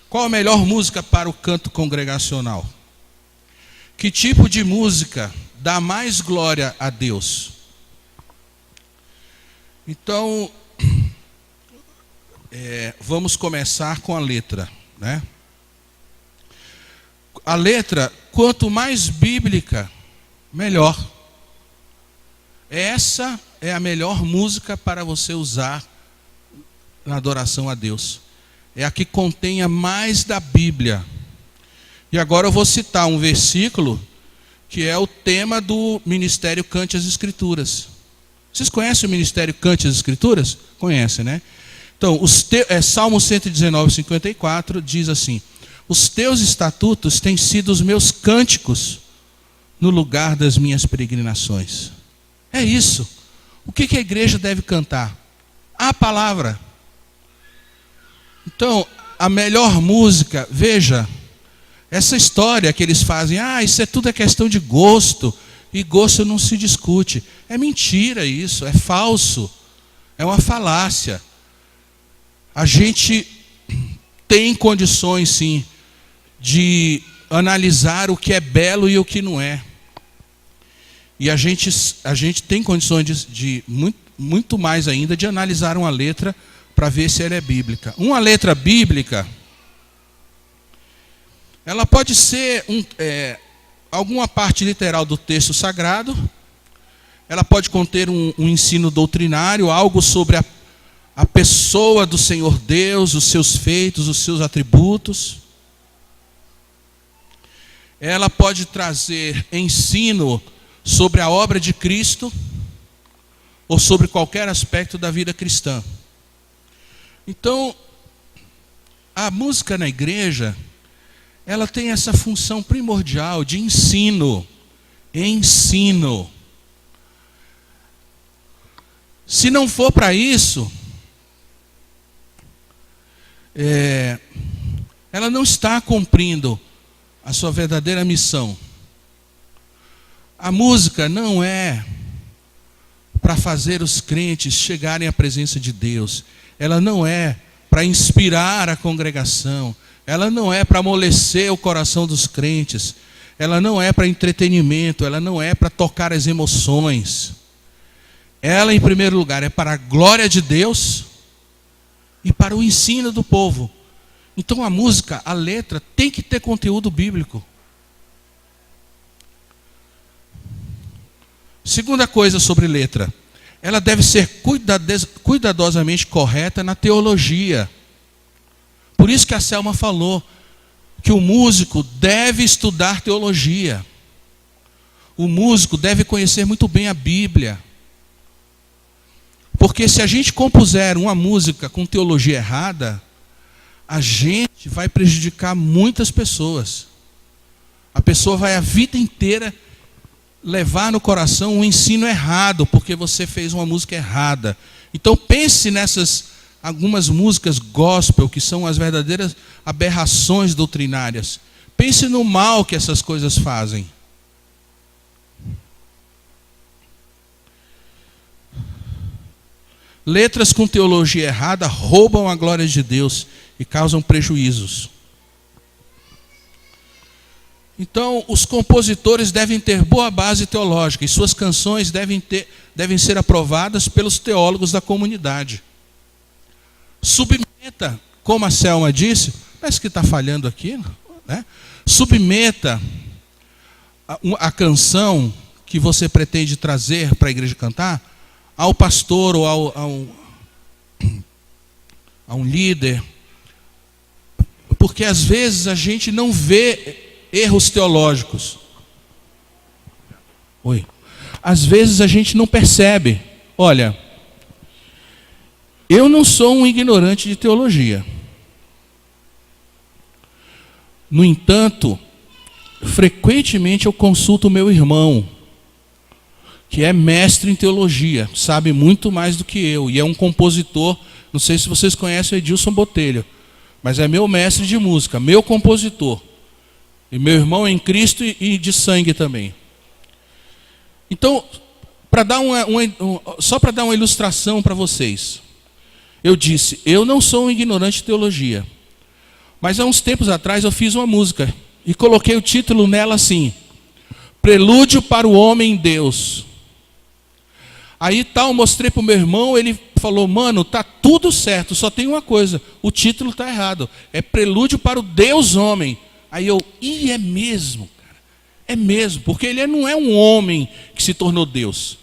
Qual a melhor música para o canto congregacional? Que tipo de música dá mais glória a Deus? Então, vamos começar com a letra, né? A letra, quanto mais bíblica, melhor. Essa é a melhor música para você usar na adoração a Deus. É a que contenha mais da Bíblia. E agora eu vou citar um versículo que é o tema do Ministério Cante as Escrituras. Vocês conhecem o Ministério Cante as Escrituras? Conhecem, né? Então, Salmo 119, 54 diz assim: os teus estatutos têm sido os meus cânticos no lugar das minhas peregrinações. É isso. O que a igreja deve cantar? A palavra. Então, a melhor música, veja, essa história que eles fazem, isso tudo é questão de gosto, e gosto não se discute. É mentira isso, é falso, é uma falácia. A gente tem condições, sim, de analisar o que é belo e o que não é. E a gente tem condições de muito mais ainda de analisar uma letra para ver se ela é bíblica. Uma letra bíblica, ela pode ser alguma parte literal do texto sagrado, ela pode conter um ensino doutrinário, algo sobre a pessoa do Senhor Deus, os seus feitos, os seus atributos. Ela pode trazer ensino sobre a obra de Cristo ou sobre qualquer aspecto da vida cristã. Então, a música na igreja, ela tem essa função primordial de ensino. Ensino. Se não for para isso, ela não está cumprindo a sua verdadeira missão. A música não é para fazer os crentes chegarem à presença de Deus. Ela não é para inspirar a congregação. Ela não é para amolecer o coração dos crentes. Ela não é para entretenimento. Ela não é para tocar as emoções. Ela, em primeiro lugar, é para a glória de Deus e para o ensino do povo. Então a música, a letra, tem que ter conteúdo bíblico. Segunda coisa sobre letra, ela deve ser cuidadosamente correta na teologia. Por isso que a Selma falou que o músico deve estudar teologia. O músico deve conhecer muito bem a Bíblia. Porque se a gente compuser uma música com teologia errada, a gente vai prejudicar muitas pessoas. A pessoa vai a vida inteira levar no coração um ensino errado, porque você fez uma música errada. Então pense nessas algumas músicas gospel, que são as verdadeiras aberrações doutrinárias. Pense no mal que essas coisas fazem. Letras com teologia errada roubam a glória de Deus e causam prejuízos. Então, os compositores devem ter boa base teológica e suas canções devem ser aprovadas pelos teólogos da comunidade. Submeta, como a Selma disse, parece que está falhando aqui, né? Submeta a canção que você pretende trazer para a igreja cantar ao pastor ou a um líder, porque às vezes a gente não vê erros teológicos. Às vezes a gente não percebe. Olha, eu não sou um ignorante de teologia. No entanto, frequentemente eu consulto o meu irmão, que é mestre em teologia, sabe muito mais do que eu, e é um compositor. Não sei se vocês conhecem o Edilson Botelho, mas é meu mestre de música, meu compositor. E meu irmão em Cristo e de sangue também. Então, só para dar uma ilustração para vocês. Eu disse, eu não sou um ignorante de teologia. Mas há uns tempos atrás eu fiz uma música e coloquei o título nela assim: Prelúdio para o Homem Deus. Aí tal, mostrei para o meu irmão, ele falou: mano, tá tudo certo, só tem uma coisa, o título está errado, é Prelúdio para o Deus Homem. Aí eu, é mesmo, cara, é mesmo, porque ele não é um homem que se tornou Deus,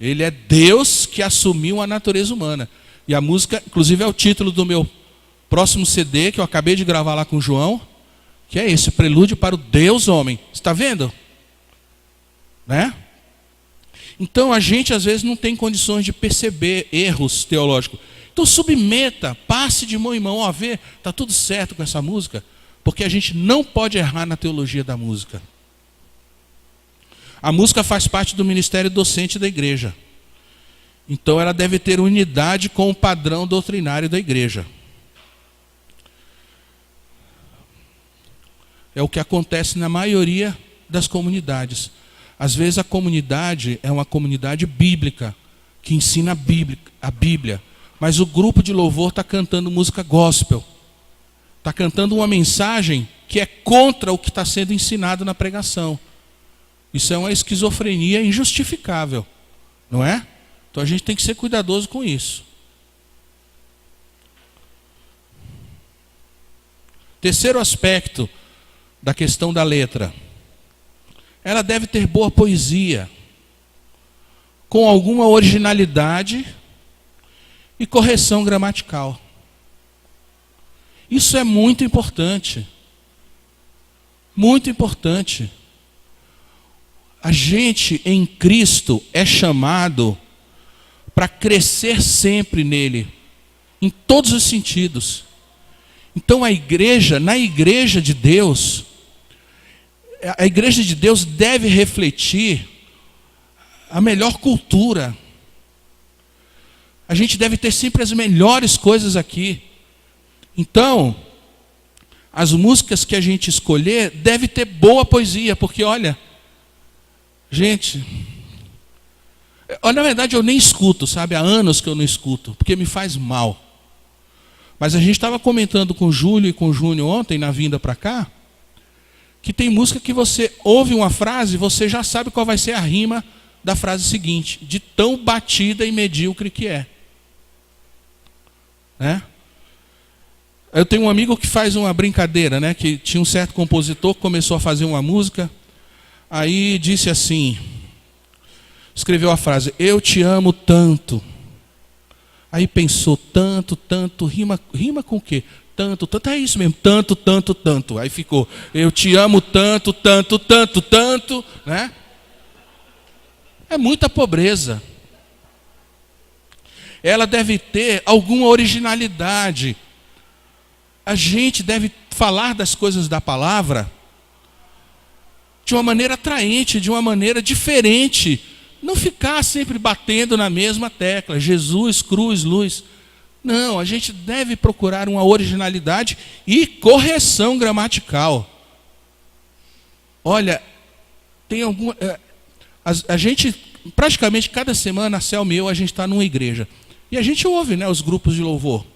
ele é Deus que assumiu a natureza humana. E a música, inclusive, é o título do meu próximo CD, que eu acabei de gravar lá com o João, que é esse, Prelúdio para o Deus Homem. Você está vendo? Né? Então a gente às vezes não tem condições de perceber erros teológicos. Então submeta, passe de mão em mão, ó, vê, está tudo certo com essa música, porque a gente não pode errar na teologia da música. A música faz parte do ministério docente da igreja. Então ela deve ter unidade com o padrão doutrinário da igreja. É o que acontece na maioria das comunidades. Às vezes a comunidade é uma comunidade bíblica, que ensina a Bíblia, mas o grupo de louvor está cantando música gospel, está cantando uma mensagem que é contra o que está sendo ensinado na pregação. Isso é uma esquizofrenia injustificável, não é? Então a gente tem que ser cuidadoso com isso. Terceiro aspecto da questão da letra: ela deve ter boa poesia, com alguma originalidade e correção gramatical. Isso é muito importante. Muito importante. A gente em Cristo é chamado para crescer sempre nele, em todos os sentidos. Então a igreja, na igreja de Deus, a igreja de Deus deve refletir a melhor cultura. A gente deve ter sempre as melhores coisas aqui. Então, as músicas que a gente escolher deve ter boa poesia, porque olha, gente, na verdade eu nem escuto, sabe? Há anos que eu não escuto, porque me faz mal. Mas a gente estava comentando com o Júlio e com o Júnior ontem, na vinda para cá, que tem música que você ouve uma frase e você já sabe qual vai ser a rima da frase seguinte, de tão batida e medíocre que é. Né? Eu tenho um amigo que faz uma brincadeira, né? Que tinha um certo compositor que começou a fazer uma música, aí disse assim, escreveu a frase: eu te amo tanto. Aí pensou, tanto, tanto, rima com o quê? Tanto, tanto, é isso mesmo, tanto, tanto, tanto. Aí ficou, eu te amo tanto, tanto, tanto, tanto, né? É muita pobreza. Ela deve ter alguma originalidade. A gente deve falar das coisas da palavra de uma maneira atraente, de uma maneira diferente. Não ficar sempre batendo na mesma tecla, Jesus, cruz, luz. Não, a gente deve procurar uma originalidade e correção gramatical. Olha, tem alguma... A gente, praticamente cada semana, a Selma e eu, a gente está numa igreja. E a gente ouve, né, os grupos de louvor.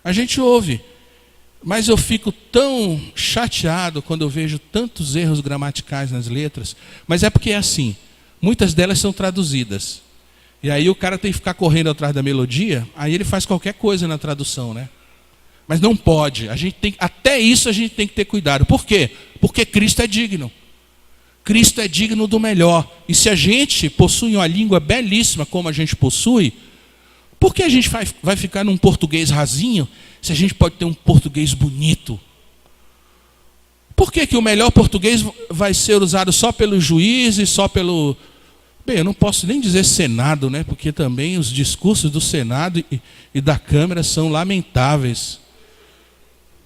A gente ouve. Mas eu fico tão chateado quando eu vejo tantos erros gramaticais nas letras. Mas é porque é assim, muitas delas são traduzidas. E aí o cara tem que ficar correndo atrás da melodia, aí ele faz qualquer coisa na tradução, né? Mas não pode. Até isso a gente tem que ter cuidado. Por quê? Porque Cristo é digno. Cristo é digno do melhor. E se a gente possui uma língua belíssima como a gente possui, por que a gente vai ficar num português rasinho se a gente pode ter um português bonito? Por que o melhor português vai ser usado só pelos juízes, só pelo... Bem, eu não posso nem dizer Senado, né? Porque também os discursos do Senado e da Câmara são lamentáveis.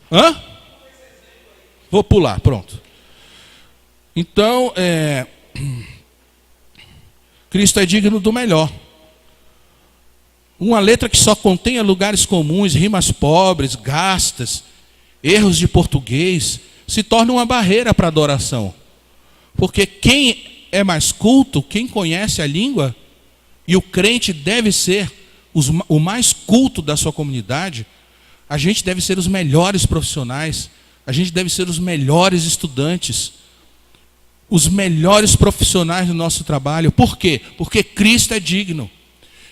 Hã? Vou pular, pronto. Então, Cristo é digno do melhor. Uma letra que só contenha lugares comuns, rimas pobres, gastas, erros de português, se torna uma barreira para a adoração. Porque quem é mais culto, quem conhece a língua, e o crente deve ser o mais culto da sua comunidade, A gente deve ser os melhores profissionais, a gente deve ser os melhores estudantes, os melhores profissionais do nosso trabalho. Por quê? Porque Cristo é digno.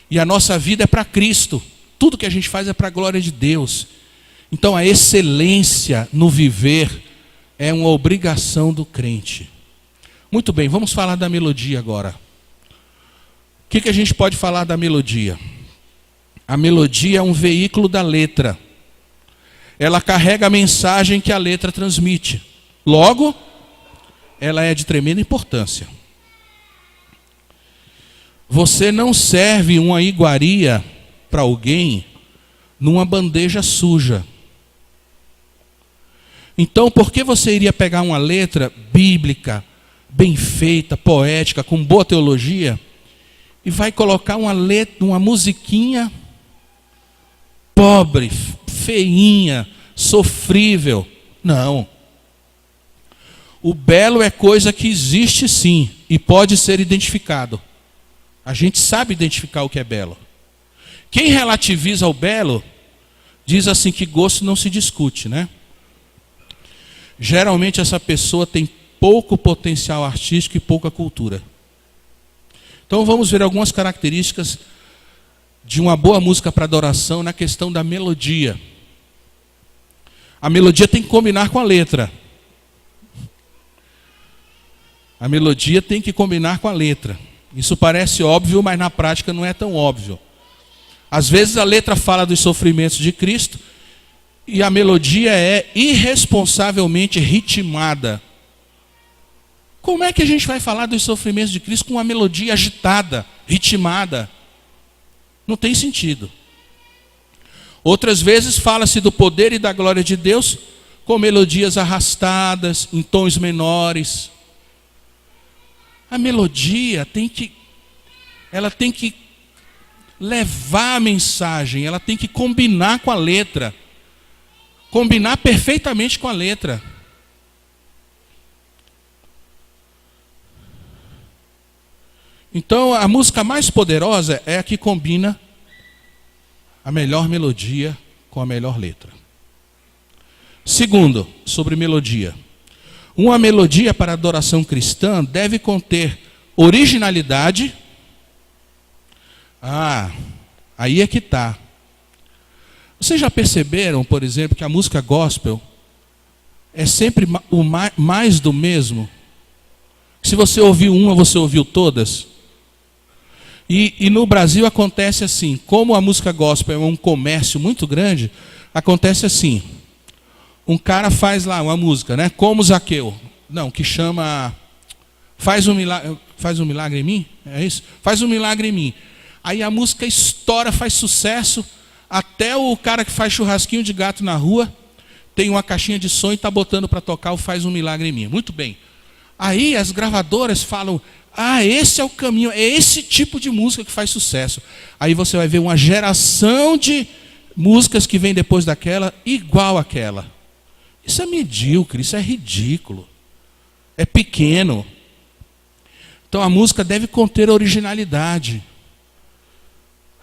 E a nossa vida é para Cristo. Tudo que a gente faz é para a glória de Deus. Então a excelência no viver é uma obrigação do crente. Muito bem, vamos falar da melodia agora. O que a gente pode falar da melodia? A melodia é um veículo da letra. Ela carrega a mensagem que a letra transmite. Logo, ela é de tremenda importância. Você não serve uma iguaria para alguém numa bandeja suja. Então, por que você iria pegar uma letra bíblica, bem feita, poética, com boa teologia, e vai colocar uma letra, uma musiquinha pobre, feinha, sofrível? Não. O belo é coisa que existe sim e pode ser identificado. A gente sabe identificar o que é belo. Quem relativiza o belo diz assim que gosto não se discute, né? Geralmente essa pessoa tem pouco potencial artístico e pouca cultura. Então vamos ver algumas características de uma boa música para adoração na questão da melodia. A melodia tem que combinar com a letra. A melodia tem que combinar com a letra. Isso parece óbvio, mas na prática não é tão óbvio. Às vezes a letra fala dos sofrimentos de Cristo e a melodia é irresponsavelmente ritmada. Como é que a gente vai falar dos sofrimentos de Cristo com uma melodia agitada, ritmada? Não tem sentido. Outras vezes fala-se do poder e da glória de Deus com melodias arrastadas, em tons menores. A melodia tem que levar a mensagem, ela tem que combinar com a letra. Combinar perfeitamente com a letra. Então, a música mais poderosa é a que combina a melhor melodia com a melhor letra. Segundo, sobre melodia. Uma melodia para adoração cristã deve conter originalidade. Aí é que está. Vocês já perceberam, por exemplo, que a música gospel é sempre o mais do mesmo? Se você ouviu uma, você ouviu todas? E no Brasil acontece assim, como a música gospel é um comércio muito grande, acontece assim. Um cara faz lá uma música, né? Como Zaqueu. Não, que chama Faz um milagre em mim? É isso? Faz um milagre em mim. Aí a música estoura, faz sucesso. Até o cara que faz churrasquinho de gato na rua tem uma caixinha de som e está botando para tocar o Faz um Milagre em Mim. Muito bem. Aí as gravadoras falam, esse é o caminho, é esse tipo de música que faz sucesso. Aí você vai ver uma geração de músicas que vem depois daquela, igual àquela. Isso é medíocre, isso é ridículo. É pequeno. Então a música deve conter originalidade.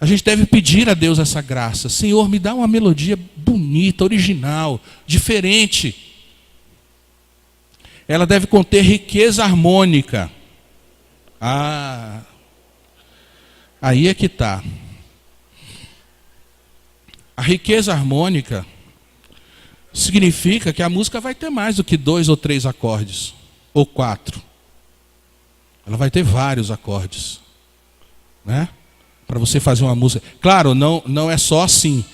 A gente deve pedir a Deus essa graça. Senhor, me dá uma melodia bonita, original, diferente. Ela deve conter riqueza harmônica. Aí é que está. A riqueza harmônica significa que a música vai ter mais do que 2 ou 3 acordes, ou 4. Ela vai ter vários acordes, né? Para você fazer uma música. Claro, não é só assim.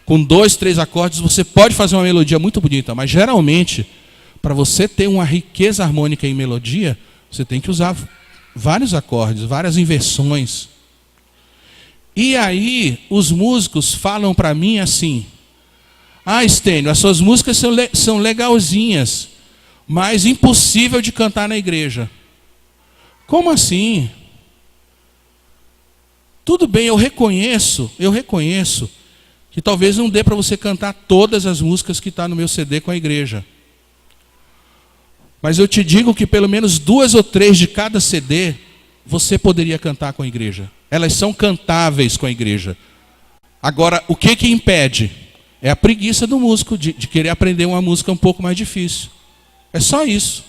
Com 2, 3 acordes você pode fazer uma melodia muito bonita, mas geralmente, para você ter uma riqueza harmônica em melodia, você tem que usar vários acordes, várias inversões. E aí, os músicos falam para mim assim, Estênio, as suas músicas são legalzinhas, mas impossível de cantar na igreja. Como assim? Tudo bem, eu reconheço que talvez não dê para você cantar todas as músicas que estão no meu CD com a igreja. Mas eu te digo que pelo menos 2 ou 3 de cada CD você poderia cantar com a igreja. Elas são cantáveis com a igreja. Agora, o que impede? É a preguiça do músico de querer aprender uma música um pouco mais difícil. É só isso.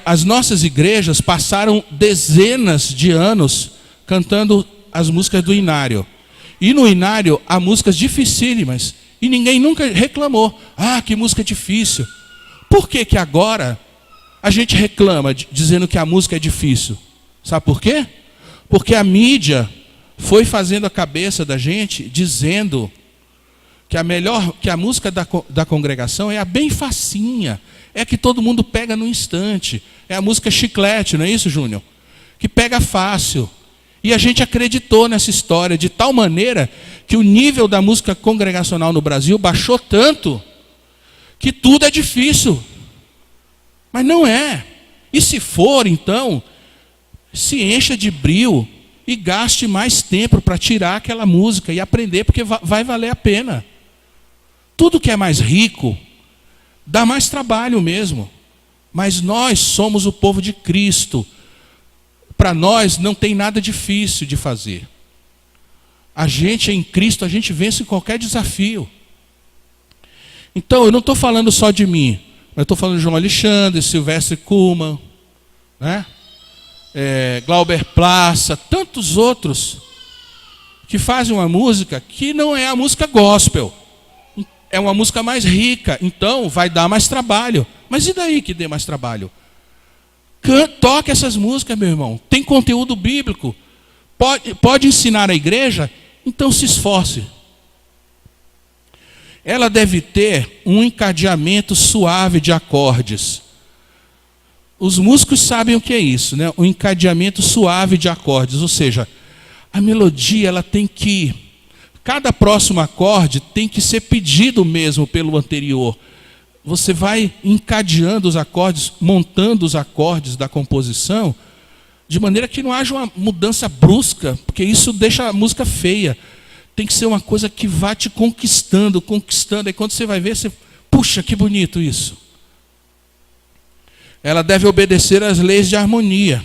As nossas igrejas passaram dezenas de anos cantando as músicas do Inário. E no Inário há músicas dificílimas. E ninguém nunca reclamou. Ah, que música difícil. Por que que agora a gente reclama dizendo que a música é difícil? Sabe por quê? Porque a mídia foi fazendo a cabeça da gente dizendo que a música da congregação é a bem facinha. É a que todo mundo pega no instante. É a música chiclete, não é isso, Júnior? Que pega fácil. E a gente acreditou nessa história de tal maneira que o nível da música congregacional no Brasil baixou tanto que tudo é difícil. Mas não é. E se for, então, se encha de brio e gaste mais tempo para tirar aquela música e aprender, porque vai valer a pena. Tudo que é mais rico dá mais trabalho mesmo. Mas nós somos o povo de Cristo. Para nós não tem nada difícil de fazer. A gente em Cristo, a gente vence qualquer desafio. Então, eu não estou falando só de mim. Eu estou falando de João Alexandre, Silvestre Kuhlmann, né? Glauber Plaça, tantos outros que fazem uma música que não é a música gospel. É uma música mais rica, então vai dar mais trabalho. Mas e daí que dê mais trabalho? Toque essas músicas, meu irmão. Tem conteúdo bíblico. Pode ensinar a igreja, então se esforce. Ela deve ter um encadeamento suave de acordes. Os músicos sabem o que é isso, né? O encadeamento suave de acordes, ou seja, a melodia ela tem que, cada próximo acorde tem que ser pedido mesmo pelo anterior. Você vai encadeando os acordes, montando os acordes da composição, de maneira que não haja uma mudança brusca, porque isso deixa a música feia. Tem que ser uma coisa que vá te conquistando. Aí quando você vai ver, você, puxa, que bonito isso. Ela deve obedecer às leis de harmonia,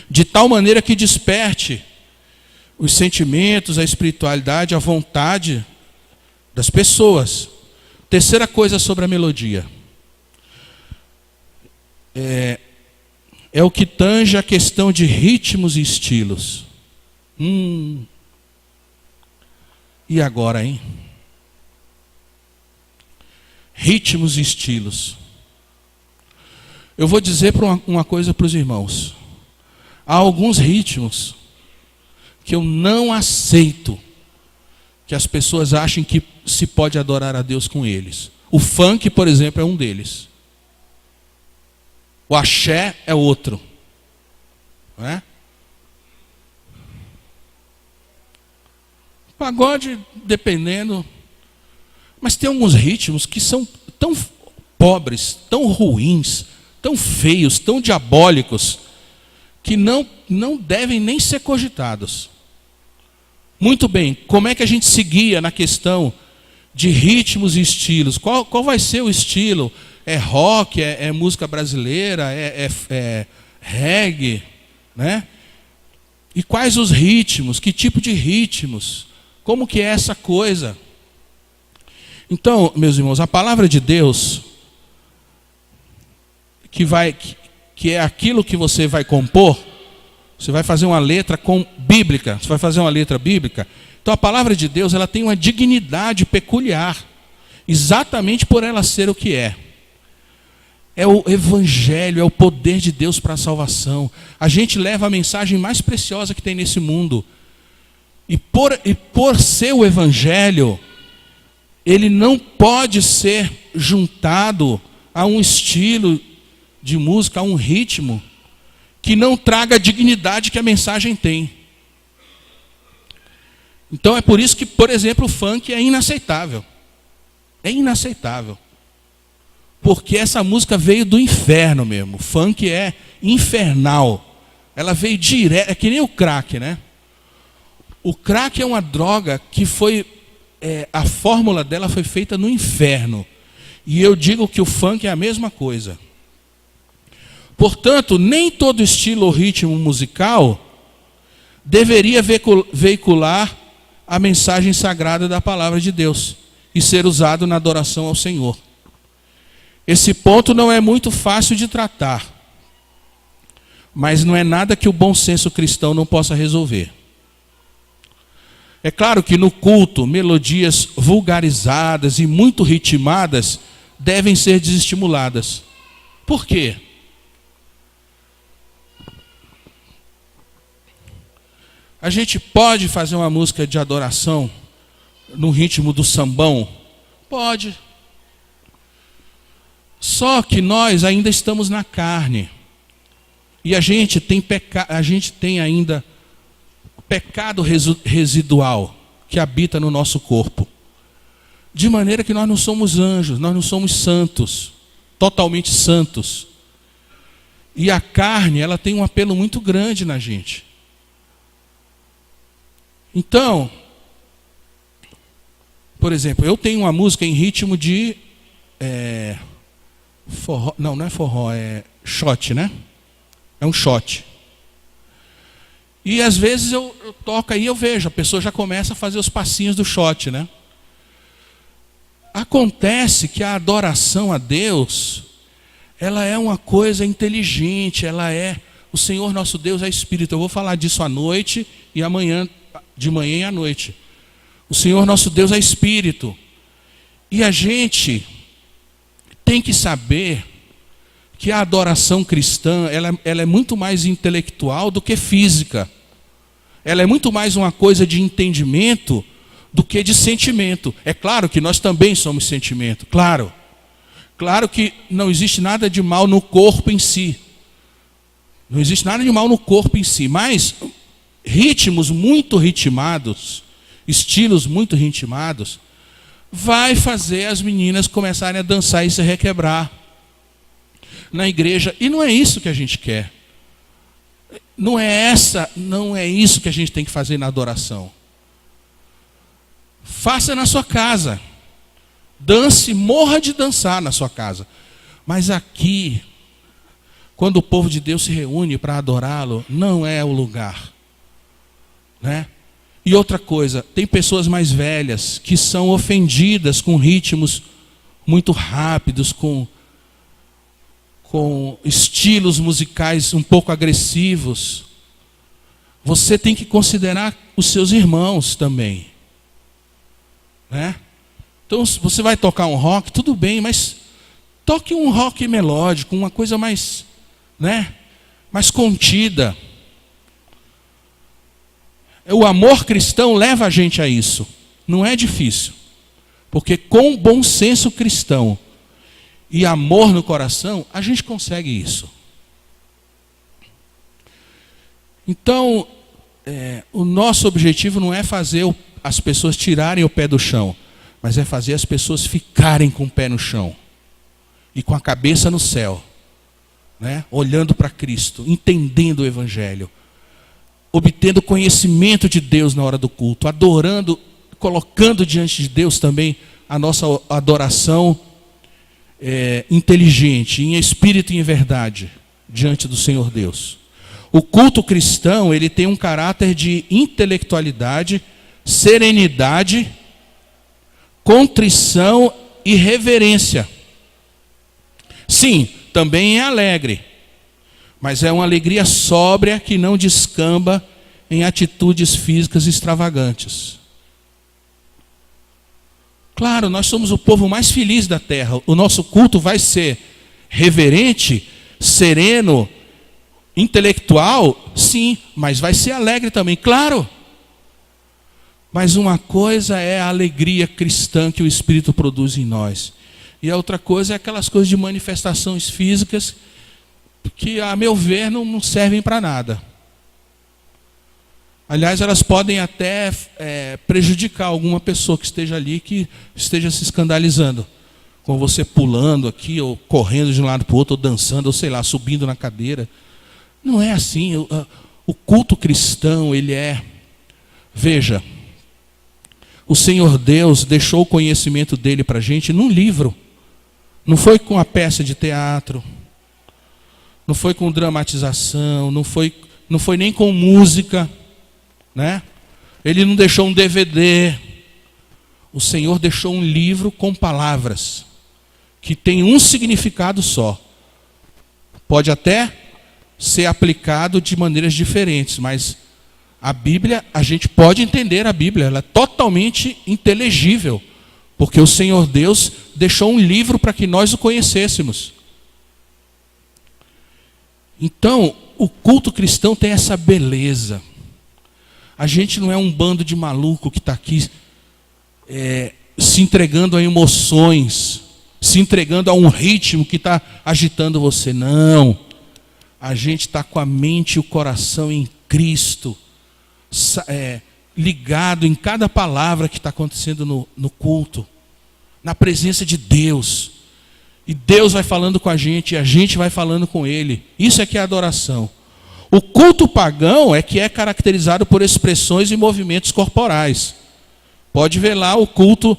de tal maneira que desperte os sentimentos, a espiritualidade, a vontade das pessoas. Terceira coisa sobre a melodia. É o que tange a questão de ritmos e estilos. E agora, hein? Ritmos e estilos. Eu vou dizer uma coisa para os irmãos. Há alguns ritmos que eu não aceito que as pessoas achem que se pode adorar a Deus com eles. O funk, por exemplo, é um deles. O axé é outro. Não é? Pagode, dependendo. Mas tem alguns ritmos que são tão pobres, tão ruins, tão feios, tão diabólicos, que não devem nem ser cogitados. Muito bem, como é que a gente se guia na questão de ritmos e estilos? Qual vai ser o estilo? É rock, é música brasileira, é reggae, né? E quais os ritmos? Que tipo de ritmos? Como que é essa coisa? Então, meus irmãos, a palavra de Deus, que é aquilo que você vai compor, você vai fazer uma letra bíblica, você vai fazer uma letra bíblica. Então a palavra de Deus, ela tem uma dignidade peculiar, exatamente por ela ser o que é. É o evangelho, é o poder de Deus para a salvação. A gente leva a mensagem mais preciosa que tem nesse mundo. E por ser o evangelho, ele não pode ser juntado a um estilo de música, a um ritmo que não traga a dignidade que a mensagem tem. Então é por isso que, por exemplo, o funk é inaceitável. É inaceitável. Porque essa música veio do inferno mesmo. O funk é infernal. Ela veio direto, é que nem o crack, né? O crack é uma droga que a fórmula dela foi feita no inferno. E eu digo que o funk é a mesma coisa. Portanto, nem todo estilo ou ritmo musical deveria veicular a mensagem sagrada da palavra de Deus e ser usado na adoração ao Senhor. Esse ponto não é muito fácil de tratar, mas não é nada que o bom senso cristão não possa resolver. É claro que no culto, melodias vulgarizadas e muito ritmadas devem ser desestimuladas. Por quê? A gente pode fazer uma música de adoração no ritmo do sambão? Pode. Só que nós ainda estamos na carne. E a gente tem ainda pecado residual que habita no nosso corpo. De maneira que nós não somos anjos, nós não somos santos, totalmente santos. E a carne, ela tem um apelo muito grande na gente. Então, por exemplo, eu tenho uma música em ritmo de forró, não é forró, é shot, né? É um shot. E às vezes eu toco aí, eu vejo, a pessoa já começa a fazer os passinhos do shot, né? Acontece que a adoração a Deus, ela é uma coisa inteligente, o Senhor nosso Deus é Espírito. Eu vou falar disso à noite e amanhã, de manhã e à noite. O Senhor nosso Deus é Espírito. E a gente tem que saber que a adoração cristã, ela é muito mais intelectual do que física. Ela é muito mais uma coisa de entendimento do que de sentimento. É claro que nós também somos sentimento, claro. Claro que não existe nada de mal no corpo em si. Não existe nada de mal no corpo em si, mas ritmos muito ritmados, estilos muito ritmados, vai fazer as meninas começarem a dançar e se requebrar na igreja. E não é isso que a gente quer. Não é isso que a gente tem que fazer na adoração. Faça na sua casa. Dance, morra de dançar na sua casa. Mas aqui, quando o povo de Deus se reúne para adorá-lo, não é o lugar, né? E outra coisa, tem pessoas mais velhas que são ofendidas com ritmos muito rápidos, com estilos musicais um pouco agressivos. Você tem que considerar os seus irmãos também, né? Então, se você vai tocar um rock, tudo bem, mas toque um rock melódico, uma coisa mais, né, mais contida. O amor cristão leva a gente a isso. Não é difícil. Porque com bom senso cristão e amor no coração, a gente consegue isso. Então, o nosso objetivo não é fazer as pessoas tirarem o pé do chão, mas é fazer as pessoas ficarem com o pé no chão e com a cabeça no céu, né? Olhando para Cristo, entendendo o Evangelho, obtendo conhecimento de Deus na hora do culto, adorando, colocando diante de Deus também a nossa adoração inteligente, em espírito e em verdade, diante do Senhor Deus. O culto cristão, ele tem um caráter de intelectualidade, serenidade, contrição e reverência. Sim, também é alegre, mas é uma alegria sóbria que não descamba em atitudes físicas extravagantes. Claro, nós somos o povo mais feliz da terra. O nosso culto vai ser reverente, sereno, intelectual, sim, mas vai ser alegre também, claro. Mas uma coisa é a alegria cristã que o Espírito produz em nós. E a outra coisa é aquelas coisas de manifestações físicas que, a meu ver, não servem para nada. Aliás, elas podem até prejudicar alguma pessoa que esteja ali, que esteja se escandalizando. Com você pulando aqui, ou correndo de um lado para o outro, ou dançando, ou sei lá, subindo na cadeira. Não é assim. O culto cristão, ele é... Veja, o Senhor Deus deixou o conhecimento dele para a gente num livro. Não foi com a peça de teatro, não foi com dramatização, não foi nem com música, né? Ele não deixou um DVD. O Senhor deixou um livro com palavras que tem um significado só. Pode até ser aplicado de maneiras diferentes, mas a Bíblia, a gente pode entender a Bíblia, ela é totalmente inteligível, porque o Senhor Deus deixou um livro para que nós o conhecêssemos. Então, o culto cristão tem essa beleza. A gente não é um bando de maluco que está aqui se entregando a emoções, se entregando a um ritmo que está agitando você. Não. A gente está com a mente e o coração em Cristo, ligado em cada palavra que está acontecendo no culto, na presença de Deus. E Deus vai falando com a gente, e a gente vai falando com Ele. Isso é que é adoração. O culto pagão é que é caracterizado por expressões e movimentos corporais. Pode ver lá o culto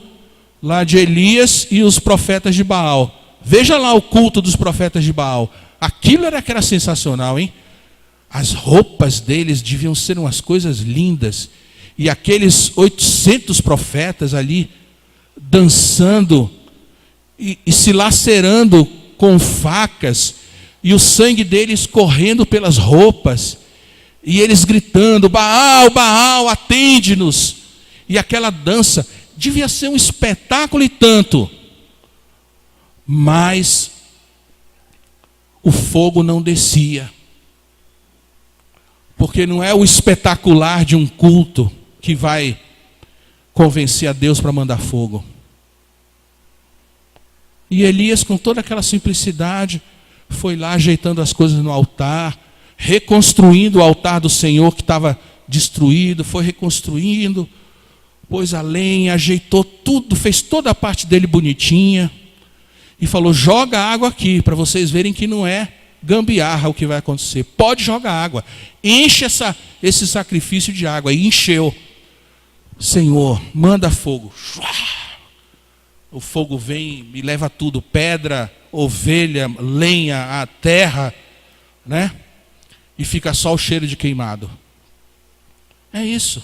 lá de Elias e os profetas de Baal. Veja lá o culto dos profetas de Baal. Aquilo era que era sensacional, hein? As roupas deles deviam ser umas coisas lindas. E aqueles 800 profetas ali dançando e se lacerando com facas, e o sangue deles correndo pelas roupas, e eles gritando: Baal, Baal, atende-nos. E aquela dança devia ser um espetáculo e tanto, mas o fogo não descia, porque não é o espetacular de um culto que vai convencer a Deus para mandar fogo. E Elias, com toda aquela simplicidade, foi lá ajeitando as coisas no altar, reconstruindo o altar do Senhor que estava destruído, foi reconstruindo, pôs a lenha, ajeitou tudo, fez toda a parte dele bonitinha, e falou: joga água aqui, para vocês verem que não é gambiarra o que vai acontecer. Pode jogar água, enche esse sacrifício de água. E encheu. Senhor, manda fogo. O fogo vem e leva tudo, pedra, ovelha, lenha, a terra, né? E fica só o cheiro de queimado. É isso.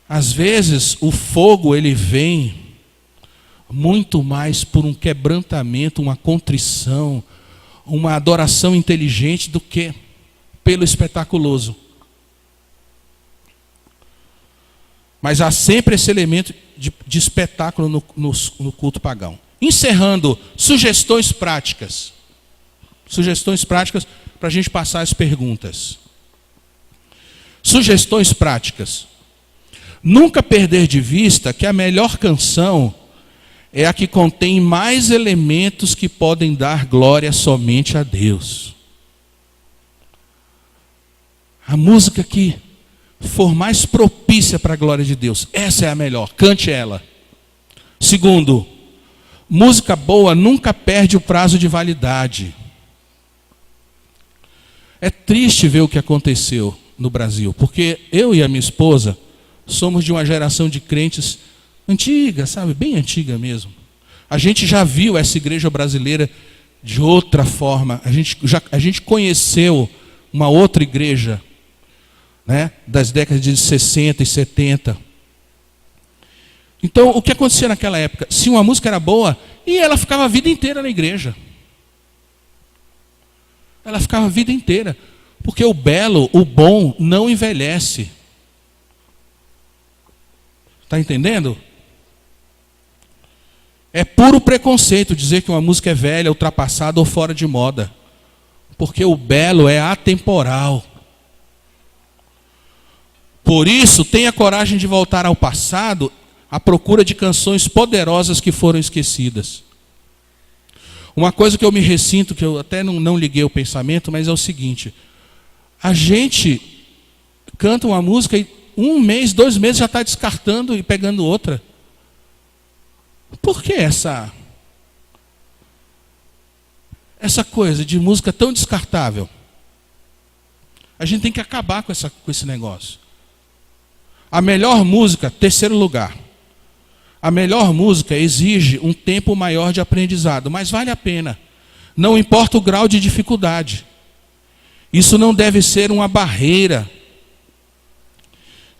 Às vezes o fogo ele vem muito mais por um quebrantamento, uma contrição, uma adoração inteligente do que pelo espetaculoso. Mas há sempre esse elemento de espetáculo no culto pagão. Encerrando, sugestões práticas. Sugestões práticas para a gente passar as perguntas. Sugestões práticas. Nunca perder de vista que a melhor canção é a que contém mais elementos que podem dar glória somente a Deus. A música que for mais propícia para a glória de Deus, essa é a melhor, cante ela. Segundo, música boa nunca perde o prazo de validade. É triste ver o que aconteceu no Brasil, porque eu e a minha esposa somos de uma geração de crentes antiga, sabe? Bem antiga mesmo. A gente já viu essa igreja brasileira de outra forma. A gente conheceu uma outra igreja, né? Das décadas de 60 e 70. Então, o que acontecia naquela época? Se uma música era boa, e ela ficava a vida inteira na igreja. Ela ficava a vida inteira. Porque o belo, o bom, não envelhece. Está entendendo? É puro preconceito dizer que uma música é velha, ultrapassada ou fora de moda. Porque o belo é atemporal. Por isso, tenha coragem de voltar ao passado à procura de canções poderosas que foram esquecidas. Uma coisa que eu me ressinto, que eu até não liguei o pensamento, mas é o seguinte: a gente canta uma música e 1 mês, 2 meses já está descartando e pegando outra. Por que essa coisa de música tão descartável? A gente tem que acabar com esse negócio. A melhor música, terceiro lugar. A melhor música exige um tempo maior de aprendizado, mas vale a pena. Não importa o grau de dificuldade. Isso não deve ser uma barreira.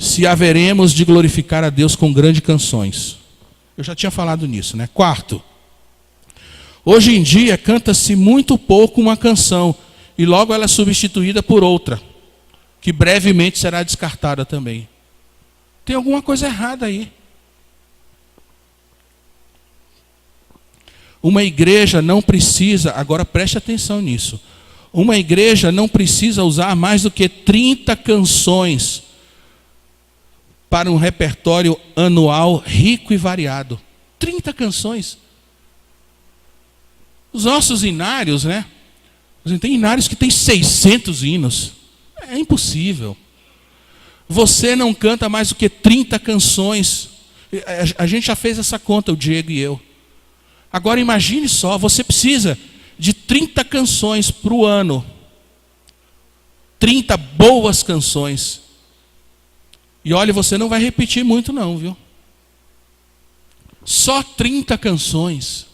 se haveremos de glorificar a Deus com grandes canções. Eu já tinha falado nisso, né? Quarto, hoje em dia canta-se muito pouco uma canção e logo ela é substituída por outra, que brevemente será descartada também. Tem alguma coisa errada aí. Uma igreja não precisa, agora preste atenção nisso, uma igreja não precisa usar mais do que 30 canções para um repertório anual rico e variado. 30 canções. Os nossos hinários, né? Tem hinários que tem 600 hinos. É impossível. Você não canta mais do que 30 canções. A gente já fez essa conta, o Diego e eu. Agora imagine só, você precisa de 30 canções para o ano. 30 boas canções. E olha, você não vai repetir muito não, viu? Só 30 canções.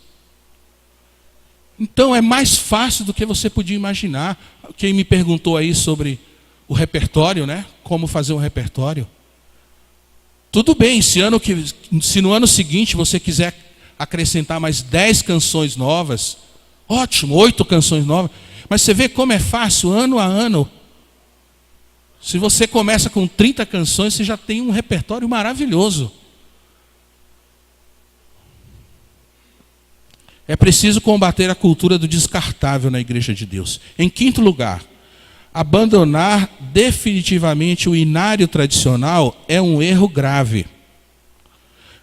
Então é mais fácil do que você podia imaginar. Quem me perguntou aí sobre o repertório, né? Como fazer um repertório. Tudo bem, se no ano seguinte você quiser acrescentar mais 10 canções novas, ótimo, 8 canções novas. Mas você vê como é fácil, ano a ano. Se você começa com 30 canções, você já tem um repertório maravilhoso. É preciso combater a cultura do descartável na Igreja de Deus. Em quinto lugar, abandonar definitivamente o hinário tradicional é um erro grave.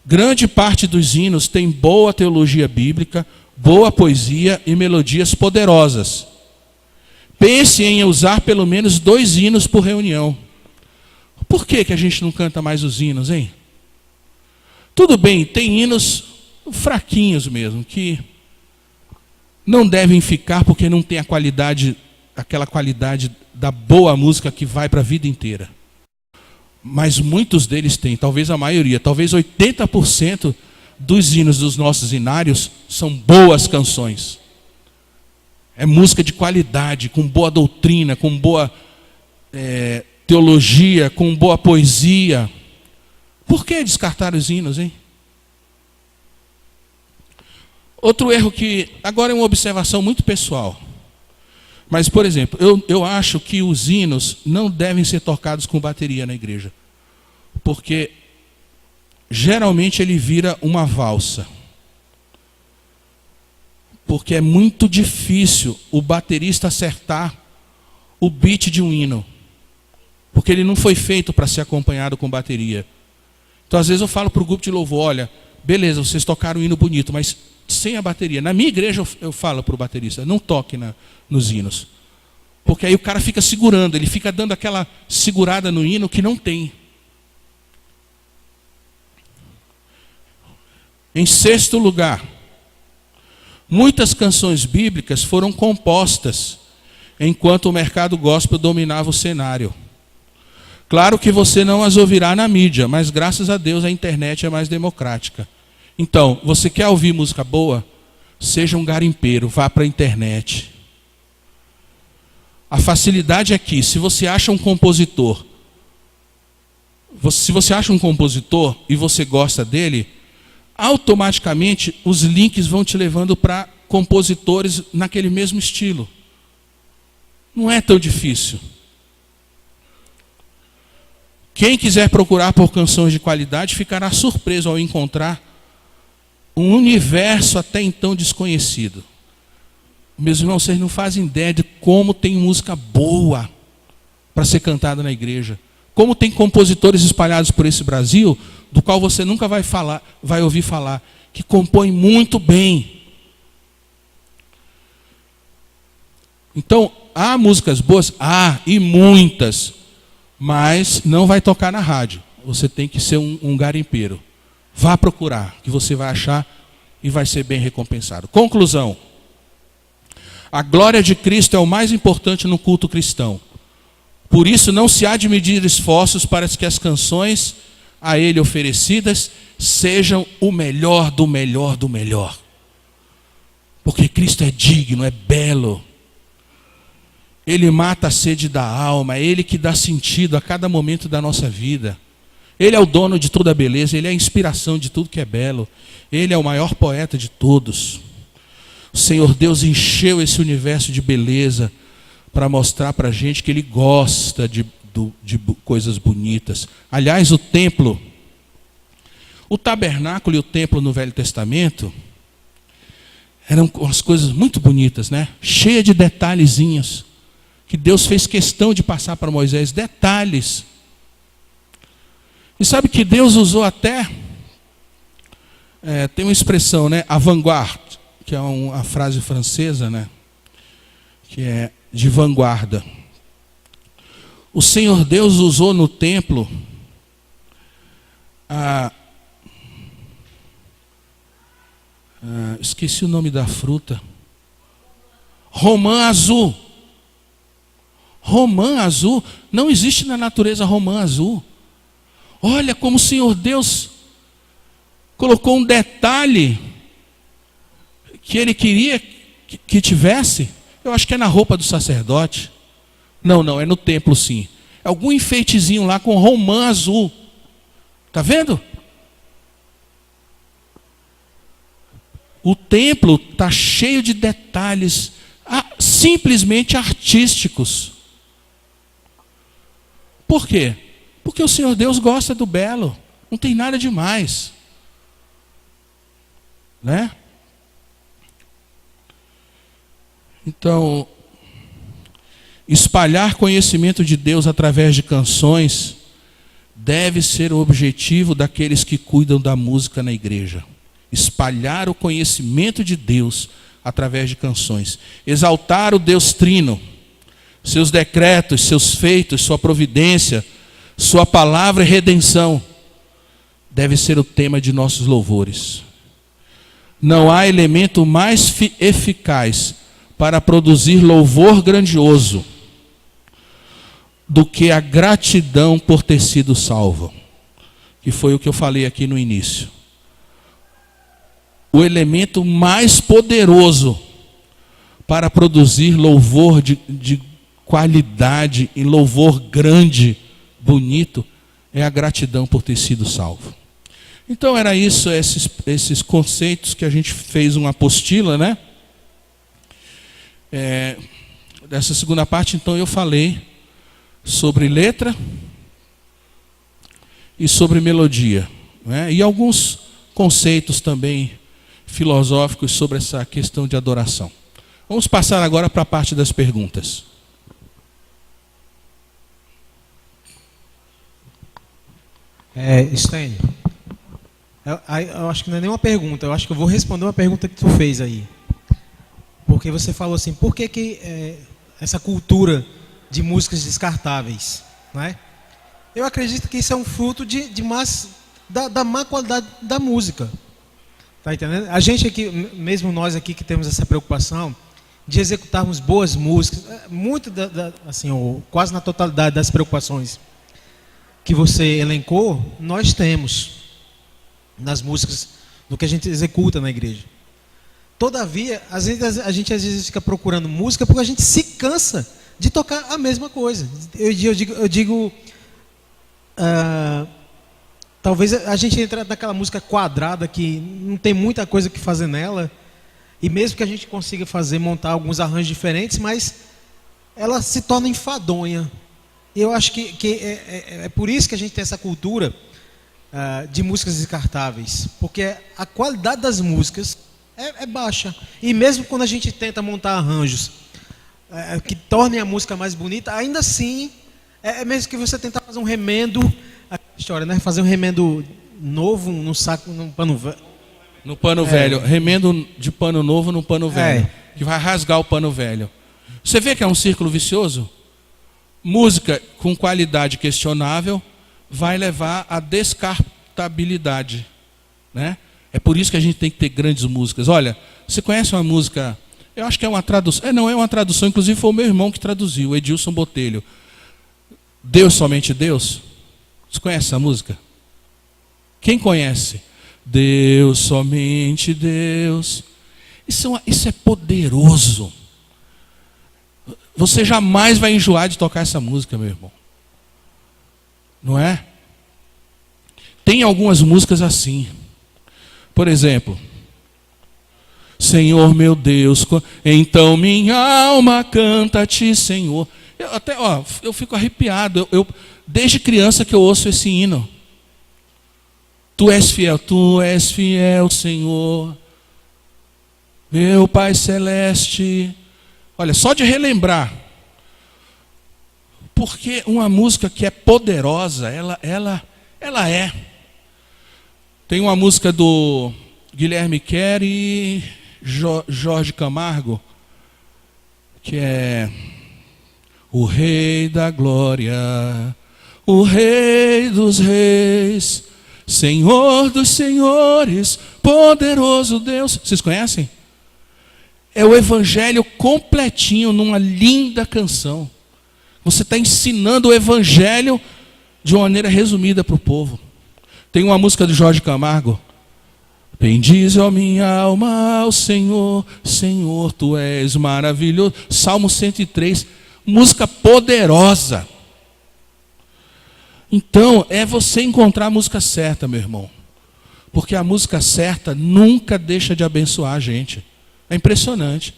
Grande parte dos hinos tem boa teologia bíblica, boa poesia e melodias poderosas. Pense em usar pelo menos 2 hinos por reunião. Por que a gente não canta mais os hinos, hein? Tudo bem, tem hinos fraquinhos mesmo, que não devem ficar porque não tem aquela qualidade da boa música que vai para a vida inteira. Mas muitos deles têm, talvez a maioria, talvez 80% dos hinos dos nossos hinários são boas canções. É música de qualidade, com boa doutrina, com boa teologia, com boa poesia. Por que descartar os hinos, hein? Outro erro que, agora é uma observação muito pessoal. Mas, por exemplo, eu acho que os hinos não devem ser tocados com bateria na igreja. Porque, geralmente, ele vira uma valsa. Porque é muito difícil o baterista acertar o beat de um hino. Porque ele não foi feito para ser acompanhado com bateria. Então, às vezes, eu falo para o grupo de louvor, olha, beleza, vocês tocaram um hino bonito, mas sem a bateria. Na minha igreja, eu falo para o baterista, não toque nos hinos. Porque aí o cara fica segurando, ele fica dando aquela segurada no hino que não tem. Em sexto lugar, muitas canções bíblicas foram compostas enquanto o mercado gospel dominava o cenário. Claro que você não as ouvirá na mídia, mas graças a Deus a internet é mais democrática. Então, você quer ouvir música boa? Seja um garimpeiro, vá para a internet. A facilidade é que, se você acha um compositor, e você gosta dele, automaticamente os links vão te levando para compositores naquele mesmo estilo. Não é tão difícil. Quem quiser procurar por canções de qualidade ficará surpreso ao encontrar um universo até então desconhecido. Meus irmãos, vocês não fazem ideia de como tem música boa para ser cantada na igreja. Como tem compositores espalhados por esse Brasil, do qual você nunca vai ouvir falar, que compõem muito bem. Então, há músicas boas? Há, e muitas, mas não vai tocar na rádio. Você tem que ser um garimpeiro. Vá procurar, que você vai achar e vai ser bem recompensado. Conclusão. A glória de Cristo é o mais importante no culto cristão. Por isso não se há de medir esforços para que as canções a Ele oferecidas sejam o melhor do melhor do melhor. Porque Cristo é digno, é belo. Ele mata a sede da alma, é Ele que dá sentido a cada momento da nossa vida. Ele é o dono de toda a beleza, Ele é a inspiração de tudo que é belo. Ele é o maior poeta de todos. O Senhor Deus encheu esse universo de beleza para mostrar para a gente que Ele gosta de coisas bonitas. Aliás, o templo, o tabernáculo e o templo no Velho Testamento eram umas coisas muito bonitas, né? Cheia de detalhezinhos, que Deus fez questão de passar para Moisés, detalhes. E sabe que Deus usou até, tem uma expressão, né? Avant-garde, que é uma frase francesa, né? Que é de vanguarda. O Senhor Deus usou no templo esqueci o nome da fruta. Romã azul. Romã azul. Não existe na natureza romã azul. Olha como o Senhor Deus colocou um detalhe que Ele queria que tivesse. Eu acho que é na roupa do sacerdote. Não, é no templo sim. É algum enfeitezinho lá com romã azul. Está vendo? O templo está cheio de detalhes simplesmente artísticos. Por quê? Porque o Senhor Deus gosta do belo. Não tem nada demais. Né? Então, espalhar conhecimento de Deus através de canções deve ser o objetivo daqueles que cuidam da música na igreja. Espalhar o conhecimento de Deus através de canções. Exaltar o Deus Trino, seus decretos, seus feitos, sua providência, sua palavra e redenção deve ser o tema de nossos louvores. Não há elemento mais eficaz para produzir louvor grandioso do que a gratidão por ter sido salvo, que foi o que eu falei aqui no início. O elemento mais poderoso para produzir louvor de qualidade e louvor grande, bonito, é a gratidão por ter sido salvo. Então era isso, esses conceitos que a gente fez uma apostila, né? Dessa segunda parte, então, eu falei sobre letra e sobre melodia, né? E alguns conceitos também filosóficos sobre essa questão de adoração. Vamos passar agora para a parte das perguntas. Stênio, eu acho que não é nenhuma pergunta, eu acho que eu vou responder uma pergunta que tu fez aí. Porque você falou assim, por que essa cultura de músicas descartáveis, né? Eu acredito que isso é um fruto da má qualidade da música. Tá entendendo? A gente aqui, mesmo nós aqui que temos essa preocupação de executarmos boas músicas, muito assim, ou quase na totalidade das preocupações que você elencou, nós temos nas músicas do que a gente executa na igreja. Todavia, às vezes, a gente às vezes fica procurando música porque a gente se cansa de tocar a mesma coisa. Eu digo talvez a gente entre naquela música quadrada que não tem muita coisa que fazer nela, e mesmo que a gente consiga montar alguns arranjos diferentes, mas ela se torna enfadonha. Eu acho que é por isso que a gente tem essa cultura de músicas descartáveis, porque a qualidade das músicas é baixa. E mesmo quando a gente tenta montar arranjos que tornem a música mais bonita, ainda assim, mesmo que você tentar fazer um remendo, a história, né? Fazer um remendo novo num saco, num pano velho. No pano velho, remendo de pano novo no pano velho, que vai rasgar o pano velho. Você vê que é um círculo vicioso? Música com qualidade questionável vai levar à descartabilidade, né? É por isso que a gente tem que ter grandes músicas. Olha, você conhece uma música, eu acho que é uma tradução, não é uma tradução, inclusive foi o meu irmão que traduziu, o Edilson Botelho. Deus, somente Deus? Você conhece essa música? Quem conhece? Deus, somente Deus. Isso é poderoso. Você jamais vai enjoar de tocar essa música, meu irmão. Não é? Tem algumas músicas assim. Por exemplo, Senhor meu Deus, então minha alma canta a ti, Senhor. Eu fico arrepiado. Desde criança que eu ouço esse hino. Tu és fiel, Senhor, meu Pai Celeste. Olha, só de relembrar. Porque uma música que é poderosa, ela é. Tem uma música do Guilherme Quer e Jorge Camargo, que é o Rei da Glória, o Rei dos Reis, Senhor dos Senhores, poderoso Deus. Vocês conhecem? É o evangelho completinho numa linda canção. Você está ensinando o evangelho de uma maneira resumida para o povo. Tem uma música de Jorge Camargo. Bendize, ó minha alma, ao Senhor, Senhor, tu és maravilhoso. Salmo 103, música poderosa. Então, é você encontrar a música certa, meu irmão. Porque a música certa nunca deixa de abençoar a gente. É impressionante.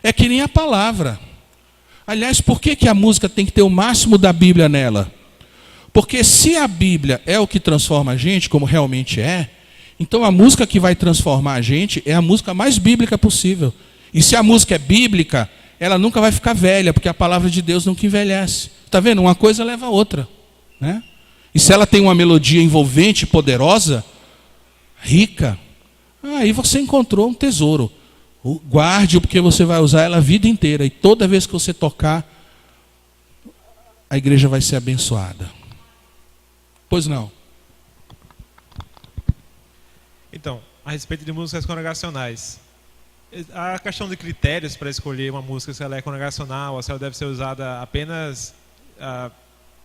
É que nem a palavra. Aliás, por que a música tem que ter o máximo da Bíblia nela? Porque se a Bíblia é o que transforma a gente, como realmente é, então a música que vai transformar a gente é a música mais bíblica possível. E se a música é bíblica, ela nunca vai ficar velha, porque a palavra de Deus nunca envelhece. Está vendo? Uma coisa leva a outra, né? E se ela tem uma melodia envolvente, poderosa, rica, aí você encontrou um tesouro. Guarde-o, porque você vai usar ela a vida inteira. E toda vez que você tocar, a igreja vai ser abençoada. Pois não. Então, a respeito de músicas congregacionais, a questão de critérios para escolher uma música, se ela é congregacional ou se ela deve ser usada apenas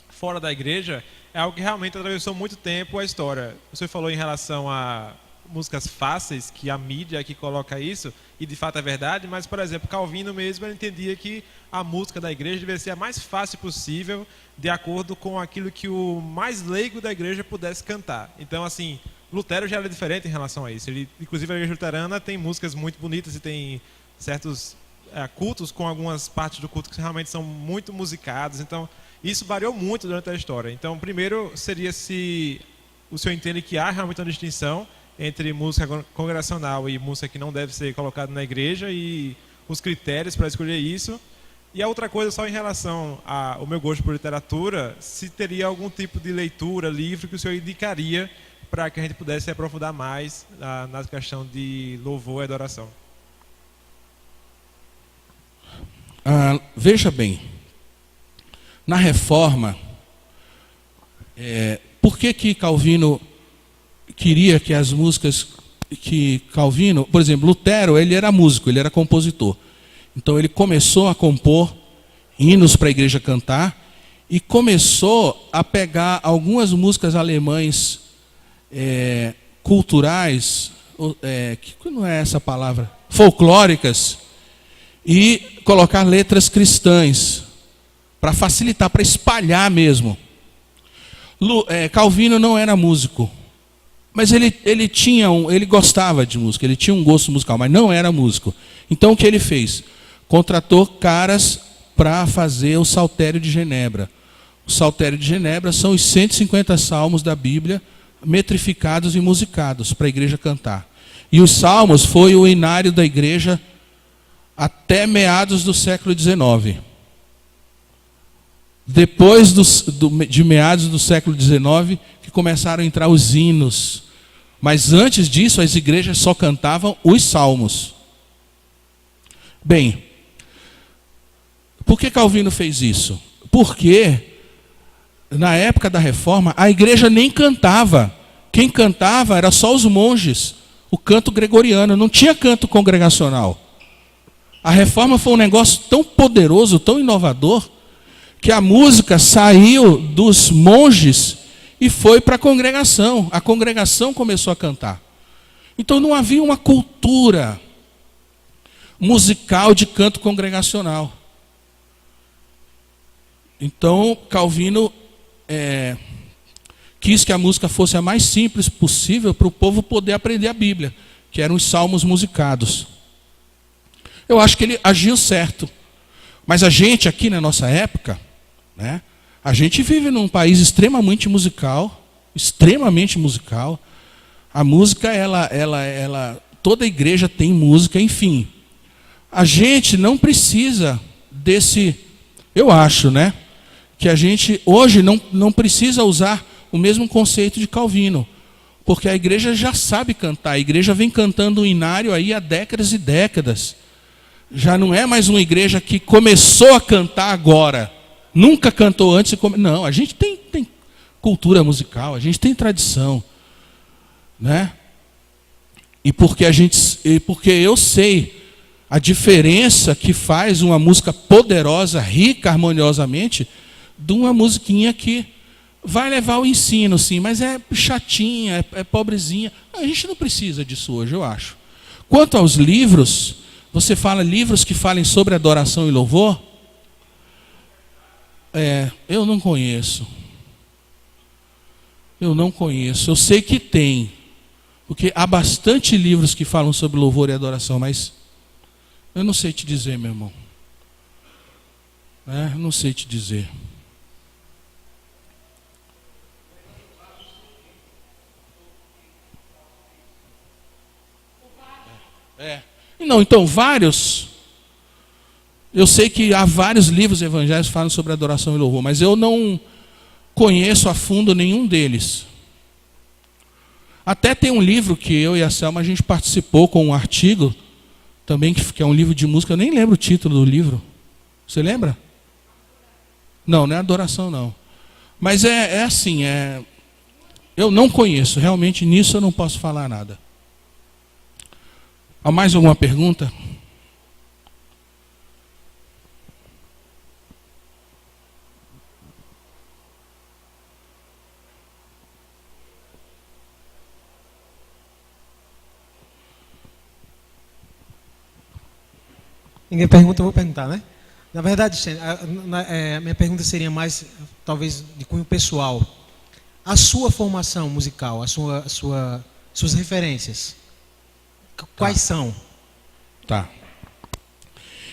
fora da igreja, é algo que realmente atravessou muito tempo a história. Você falou em relação a músicas fáceis, que a mídia que coloca isso, e de fato é verdade, mas, por exemplo, Calvino mesmo ele entendia que a música da igreja devia ser a mais fácil possível, de acordo com aquilo que o mais leigo da igreja pudesse cantar. Então, assim, Lutero já era diferente em relação a isso. Ele, inclusive, a igreja luterana tem músicas muito bonitas e tem certos cultos com algumas partes do culto que realmente são muito musicadas. Então, isso variou muito durante a história. Então, primeiro seria se o senhor entende que há realmente uma distinção entre música congregacional e música que não deve ser colocada na igreja e os critérios para escolher isso. E a outra coisa, só em relação ao meu gosto por literatura, se teria algum tipo de leitura, livro que o senhor indicaria para que a gente pudesse aprofundar mais na questão de louvor e adoração. Veja bem, na Reforma, por que Calvino queria que as músicas que Calvino, por exemplo, Lutero, ele era músico, ele era compositor. Então ele começou a compor hinos para a igreja cantar e começou a pegar algumas músicas alemães culturais, que não é essa palavra, folclóricas, e colocar letras cristãs para facilitar, para espalhar mesmo. Calvino não era músico. Mas ele gostava de música, ele tinha um gosto musical, mas não era músico. Então o que ele fez? Contratou caras para fazer o Saltério de Genebra. O Saltério de Genebra são os 150 salmos da Bíblia, metrificados e musicados para a igreja cantar. E os salmos foi o inário da igreja até meados do século XIX. Depois de meados do século XIX, que começaram a entrar os hinos. Mas antes disso, as igrejas só cantavam os salmos. Bem, por que Calvino fez isso? Porque, na época da Reforma, a igreja nem cantava. Quem cantava era só os monges. O canto gregoriano, não tinha canto congregacional. A Reforma foi um negócio tão poderoso, tão inovador, que a música saiu dos monges e foi para a congregação. A congregação começou a cantar. Então não havia uma cultura musical de canto congregacional. Então Calvino quis que a música fosse a mais simples possível para o povo poder aprender a Bíblia, que eram os salmos musicados. Eu acho que ele agiu certo. Mas a gente aqui na nossa época, né, a gente vive num país extremamente musical. A música, toda igreja tem música, enfim. A gente não precisa desse, eu acho, né, que a gente hoje não precisa usar o mesmo conceito de Calvino, porque a igreja já sabe cantar, a igreja vem cantando o inário aí há décadas e décadas. Já não é mais uma igreja que começou a cantar agora, nunca cantou antes. Não, a gente tem cultura musical, a gente tem tradição, né? E porque eu sei a diferença que faz uma música poderosa, rica harmoniosamente, de uma musiquinha que vai levar o ensino, sim, mas é chatinha, é pobrezinha. A gente não precisa disso hoje, eu acho. Quanto aos livros, você fala livros que falem sobre adoração e louvor? Eu não conheço. Eu sei que tem, porque há bastante livros que falam sobre louvor e adoração, mas eu não sei te dizer, meu irmão. Não sei te dizer. Não, então, vários. Eu sei que há vários livros evangélicos que falam sobre adoração e louvor, mas eu não conheço a fundo nenhum deles. Até tem um livro que eu e a Selma a gente participou com um artigo, também que é um livro de música, eu nem lembro o título do livro. Você lembra? Não é adoração não. Mas é assim, eu não conheço, realmente nisso eu não posso falar nada. Há mais alguma pergunta? Ninguém pergunta, eu vou perguntar, né? Na verdade, a minha pergunta seria mais, talvez, de cunho pessoal. A sua formação musical, suas referências, quais são? Tá.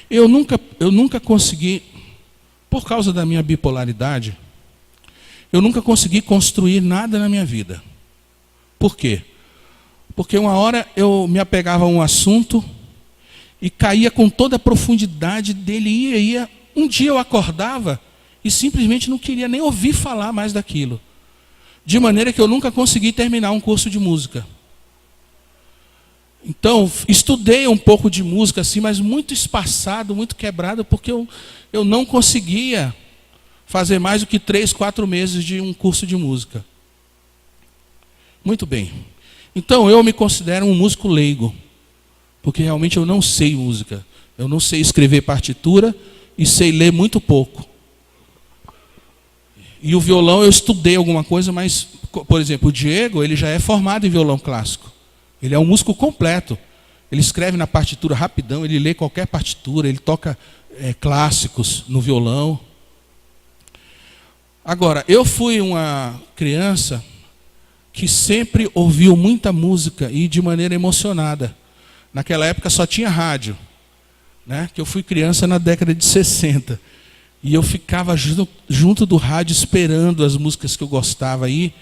Eu nunca consegui, por causa da minha bipolaridade, eu nunca consegui construir nada na minha vida. Por quê? Porque uma hora eu me apegava a um assunto e caía com toda a profundidade dele, ia. Um dia eu acordava e simplesmente não queria nem ouvir falar mais daquilo. De maneira que eu nunca consegui terminar um curso de música. Então, estudei um pouco de música, assim, mas muito espaçado, muito quebrado, porque eu não conseguia fazer mais do que 3, 4 meses de um curso de música. Muito bem. Então, eu me considero um músico leigo, porque realmente eu não sei música. Eu não sei escrever partitura e sei ler muito pouco. E o violão eu estudei alguma coisa, mas, por exemplo, o Diego, ele já é formado em violão clássico. Ele é um músico completo. Ele escreve na partitura rapidão, ele lê qualquer partitura, ele toca clássicos no violão. Agora, eu fui uma criança que sempre ouviu muita música e de maneira emocionada. Naquela época só tinha rádio, né? Que eu fui criança na década de 60. E eu ficava junto do rádio esperando as músicas que eu gostava. E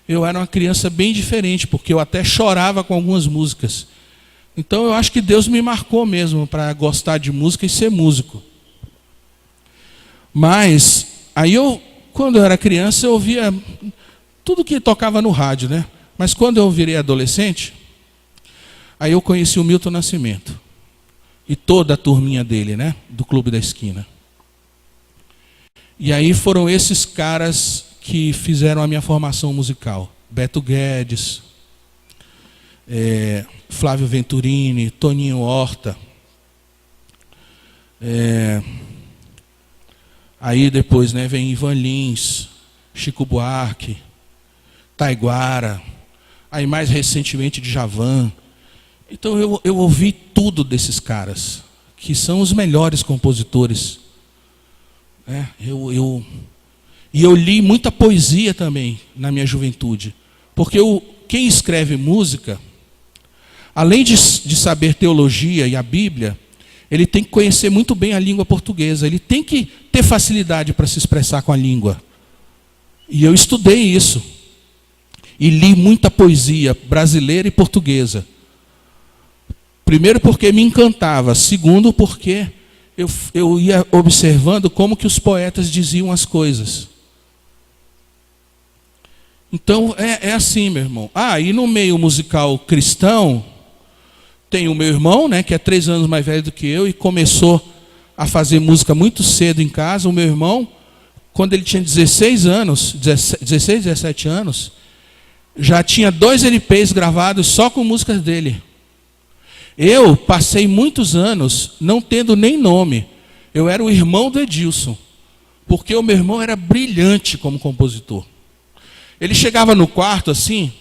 eu era uma criança bem diferente, porque eu até chorava com algumas músicas. Então eu acho que Deus me marcou mesmo para gostar de música e ser músico. Mas aí quando eu era criança, eu ouvia tudo que tocava no rádio, né? Mas quando eu virei adolescente, aí eu conheci o Milton Nascimento. E toda a turminha dele, né? Do Clube da Esquina. E aí foram esses caras que fizeram a minha formação musical. Beto Guedes, Flávio Venturini, Toninho Horta. Aí depois, né, vem Ivan Lins, Chico Buarque, Taiguara. Aí mais recentemente Djavan. Então eu ouvi tudo desses caras, que são os melhores compositores. E eu li muita poesia também na minha juventude. Porque quem escreve música, além de saber teologia e a Bíblia, ele tem que conhecer muito bem a língua portuguesa. Ele tem que ter facilidade para se expressar com a língua. E eu estudei isso. E li muita poesia brasileira e portuguesa. Primeiro porque me encantava. Segundo porque eu ia observando como que os poetas diziam as coisas. Então é assim, meu irmão. E no meio musical cristão, tem o meu irmão, né, que é 3 anos mais velho do que eu e começou a fazer música muito cedo em casa. O meu irmão, quando ele tinha 16 anos, 16, 17 anos, já tinha 2 LPs gravados só com músicas dele. Eu passei muitos anos não tendo nem nome. Eu era o irmão do Edilson, porque o meu irmão era brilhante como compositor. Ele chegava no quarto assim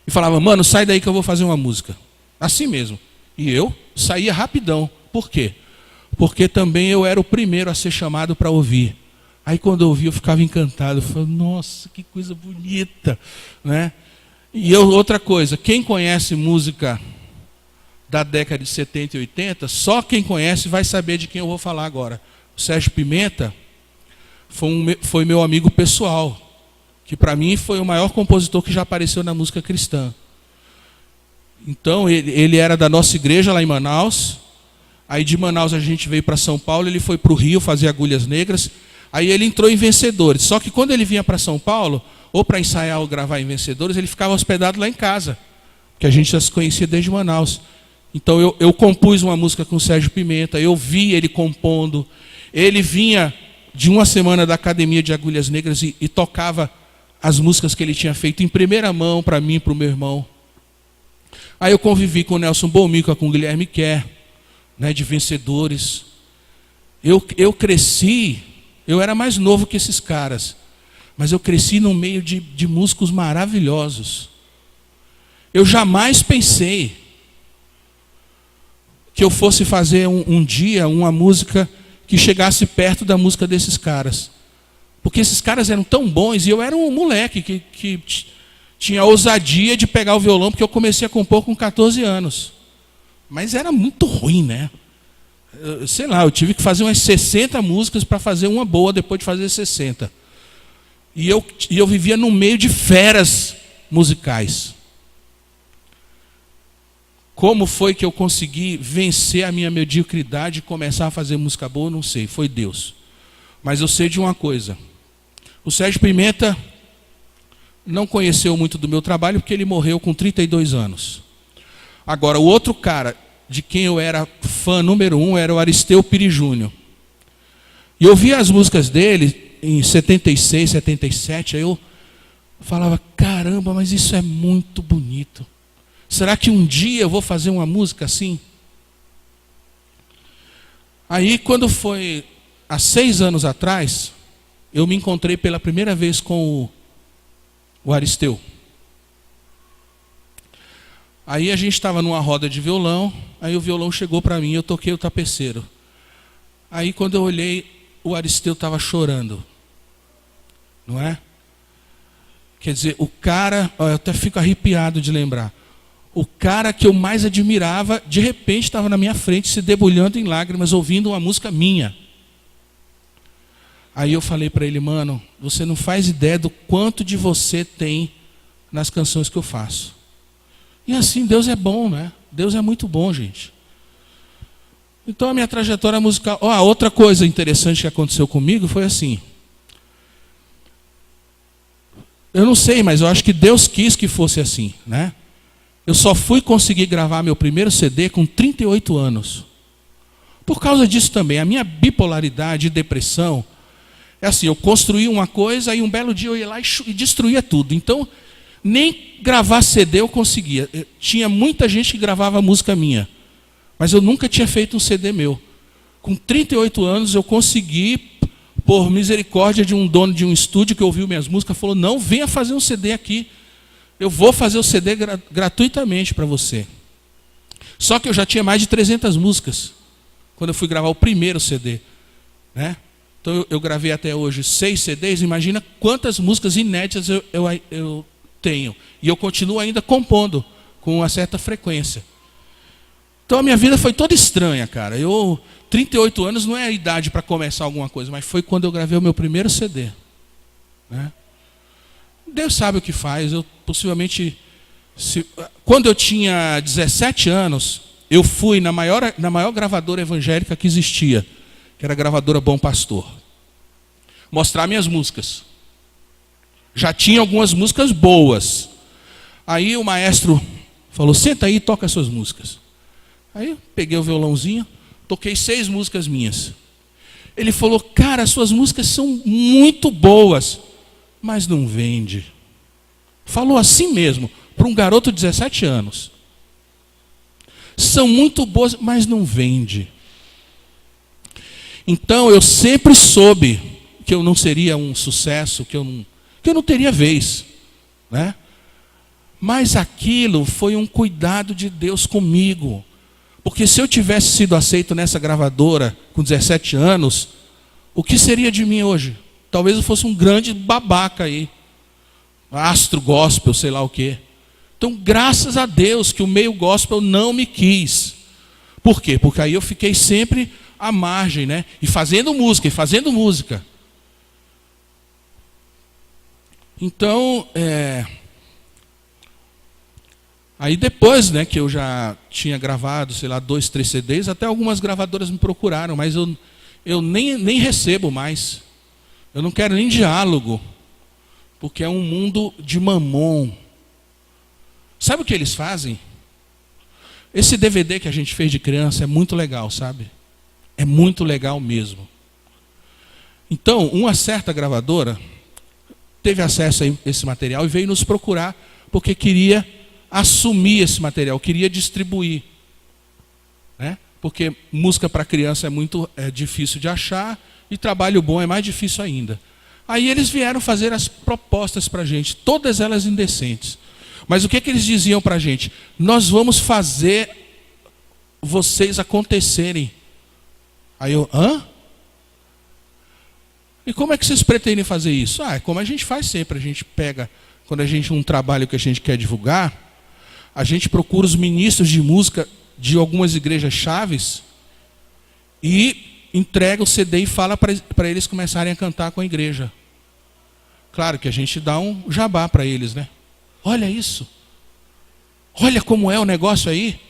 e falava: mano, sai daí que eu vou fazer uma música. Assim mesmo. E eu saía rapidão. Por quê? Porque também eu era o primeiro a ser chamado para ouvir. Aí quando eu ouvi, eu ficava encantado. Eu falava: nossa, que coisa bonita, né? E outra coisa, quem conhece música da década de 70 e 80, só quem conhece vai saber de quem eu vou falar agora. O Sérgio Pimenta foi meu amigo pessoal, que para mim foi o maior compositor que já apareceu na música cristã. Então ele era da nossa igreja lá em Manaus. Aí de Manaus a gente veio para São Paulo, ele foi para o Rio fazer Agulhas Negras. Aí ele entrou em Vencedores. Só que quando ele vinha para São Paulo, ou para ensaiar ou gravar em Vencedores, ele ficava hospedado lá em casa, porque a gente já se conhecia desde Manaus. Então eu compus uma música com o Sérgio Pimenta, eu vi ele compondo. Ele vinha de uma semana da Academia de Agulhas Negras e tocava as músicas que ele tinha feito em primeira mão para mim e para o meu irmão. Aí eu convivi com o Nelson Bomica, com o Guilherme Kerr, né, de Vencedores. Eu cresci, eu era mais novo que esses caras, mas eu cresci no meio de músicos maravilhosos. Eu jamais pensei que eu fosse fazer um dia uma música que chegasse perto da música desses caras. Porque esses caras eram tão bons e eu era um moleque que tinha a ousadia de pegar o violão, porque eu comecei a compor com 14 anos. Mas era muito ruim, né? Sei lá, eu tive que fazer umas 60 músicas para fazer uma boa depois de fazer 60. E eu vivia no meio de feras musicais. Como foi que eu consegui vencer a minha mediocridade e começar a fazer música boa? Não sei, foi Deus. Mas eu sei de uma coisa. O Sérgio Pimenta não conheceu muito do meu trabalho porque ele morreu com 32 anos. Agora, o outro cara de quem eu era fã número 1 era o Aristeu Piri Júnior. E eu via as músicas dele em 76, 77, aí eu falava: caramba, mas isso é muito bonito. Será que um dia eu vou fazer uma música assim? Aí, quando foi há 6 anos atrás, eu me encontrei pela primeira vez com o Aristeu. Aí a gente estava numa roda de violão, aí o violão chegou para mim, eu toquei o tapeceiro. Aí quando eu olhei, o Aristeu estava chorando. Não é? Quer dizer, o cara, eu até fico arrepiado de lembrar. O cara que eu mais admirava, de repente estava na minha frente, se debulhando em lágrimas, ouvindo uma música minha. Aí eu falei para ele: mano, você não faz ideia do quanto de você tem nas canções que eu faço. E assim, Deus é bom, né? Deus é muito bom, gente. Então a minha trajetória musical... outra coisa interessante que aconteceu comigo foi assim. Eu não sei, mas eu acho que Deus quis que fosse assim, né? Eu só fui conseguir gravar meu primeiro CD com 38 anos. Por causa disso também, a minha bipolaridade e depressão, é assim, eu construía uma coisa e um belo dia eu ia lá e destruía tudo. Então, nem gravar CD eu conseguia. Tinha muita gente que gravava música minha, mas eu nunca tinha feito um CD meu. Com 38 anos eu consegui, por misericórdia de um dono de um estúdio que ouviu minhas músicas, falou: não, venha fazer um CD aqui. Eu vou fazer o CD gratuitamente para você. Só que eu já tinha mais de 300 músicas quando eu fui gravar o primeiro CD, né? Então eu gravei até hoje 6 CDs, imagina quantas músicas inéditas eu tenho. E eu continuo ainda compondo com uma certa frequência. Então a minha vida foi toda estranha, cara. 38 anos não é a idade para começar alguma coisa, mas foi quando eu gravei o meu primeiro CD. Né? Deus sabe o que faz. Eu possivelmente, quando eu tinha 17 anos, eu fui na maior gravadora evangélica que existia, que era a gravadora Bom Pastor, mostrar minhas músicas. Já tinha algumas músicas boas. Aí o maestro falou, senta aí e toca as suas músicas. Aí eu peguei o violãozinho, toquei 6 músicas minhas. Ele falou, cara, as suas músicas são muito boas, mas não vende. Falou assim mesmo, para um garoto de 17 anos. São muito boas, mas não vende. Então eu sempre soube que eu não seria um sucesso, que eu não teria vez. Né? Mas aquilo foi um cuidado de Deus comigo. Porque se eu tivesse sido aceito nessa gravadora com 17 anos, o que seria de mim hoje? Talvez eu fosse um grande babaca aí. Astro gospel, sei lá o quê. Então, graças a Deus que o meio gospel não me quis. Por quê? Porque aí eu fiquei sempre à margem, né? E fazendo música. Então, aí depois, né, que eu já tinha gravado, sei lá, 2, 3 CDs, até algumas gravadoras me procuraram, mas eu nem recebo mais. Eu não quero nem diálogo, porque é um mundo de mamon. Sabe o que eles fazem? Esse DVD que a gente fez de criança é muito legal, sabe? É muito legal mesmo. Então, uma certa gravadora teve acesso a esse material e veio nos procurar porque queria assumir esse material, queria distribuir. Né? Porque música para criança é difícil de achar e trabalho bom é mais difícil ainda. Aí eles vieram fazer as propostas para a gente, todas elas indecentes. Mas o que eles diziam para a gente? Nós vamos fazer vocês acontecerem. Aí eu, hã? E como é que vocês pretendem fazer isso? É como a gente faz sempre. A gente pega, quando a gente um trabalho que a gente quer divulgar, a gente procura os ministros de música de algumas igrejas chaves e entrega o CD e fala para eles começarem a cantar com a igreja. Claro que a gente dá um jabá para eles, né? Olha isso. Olha como é o negócio aí.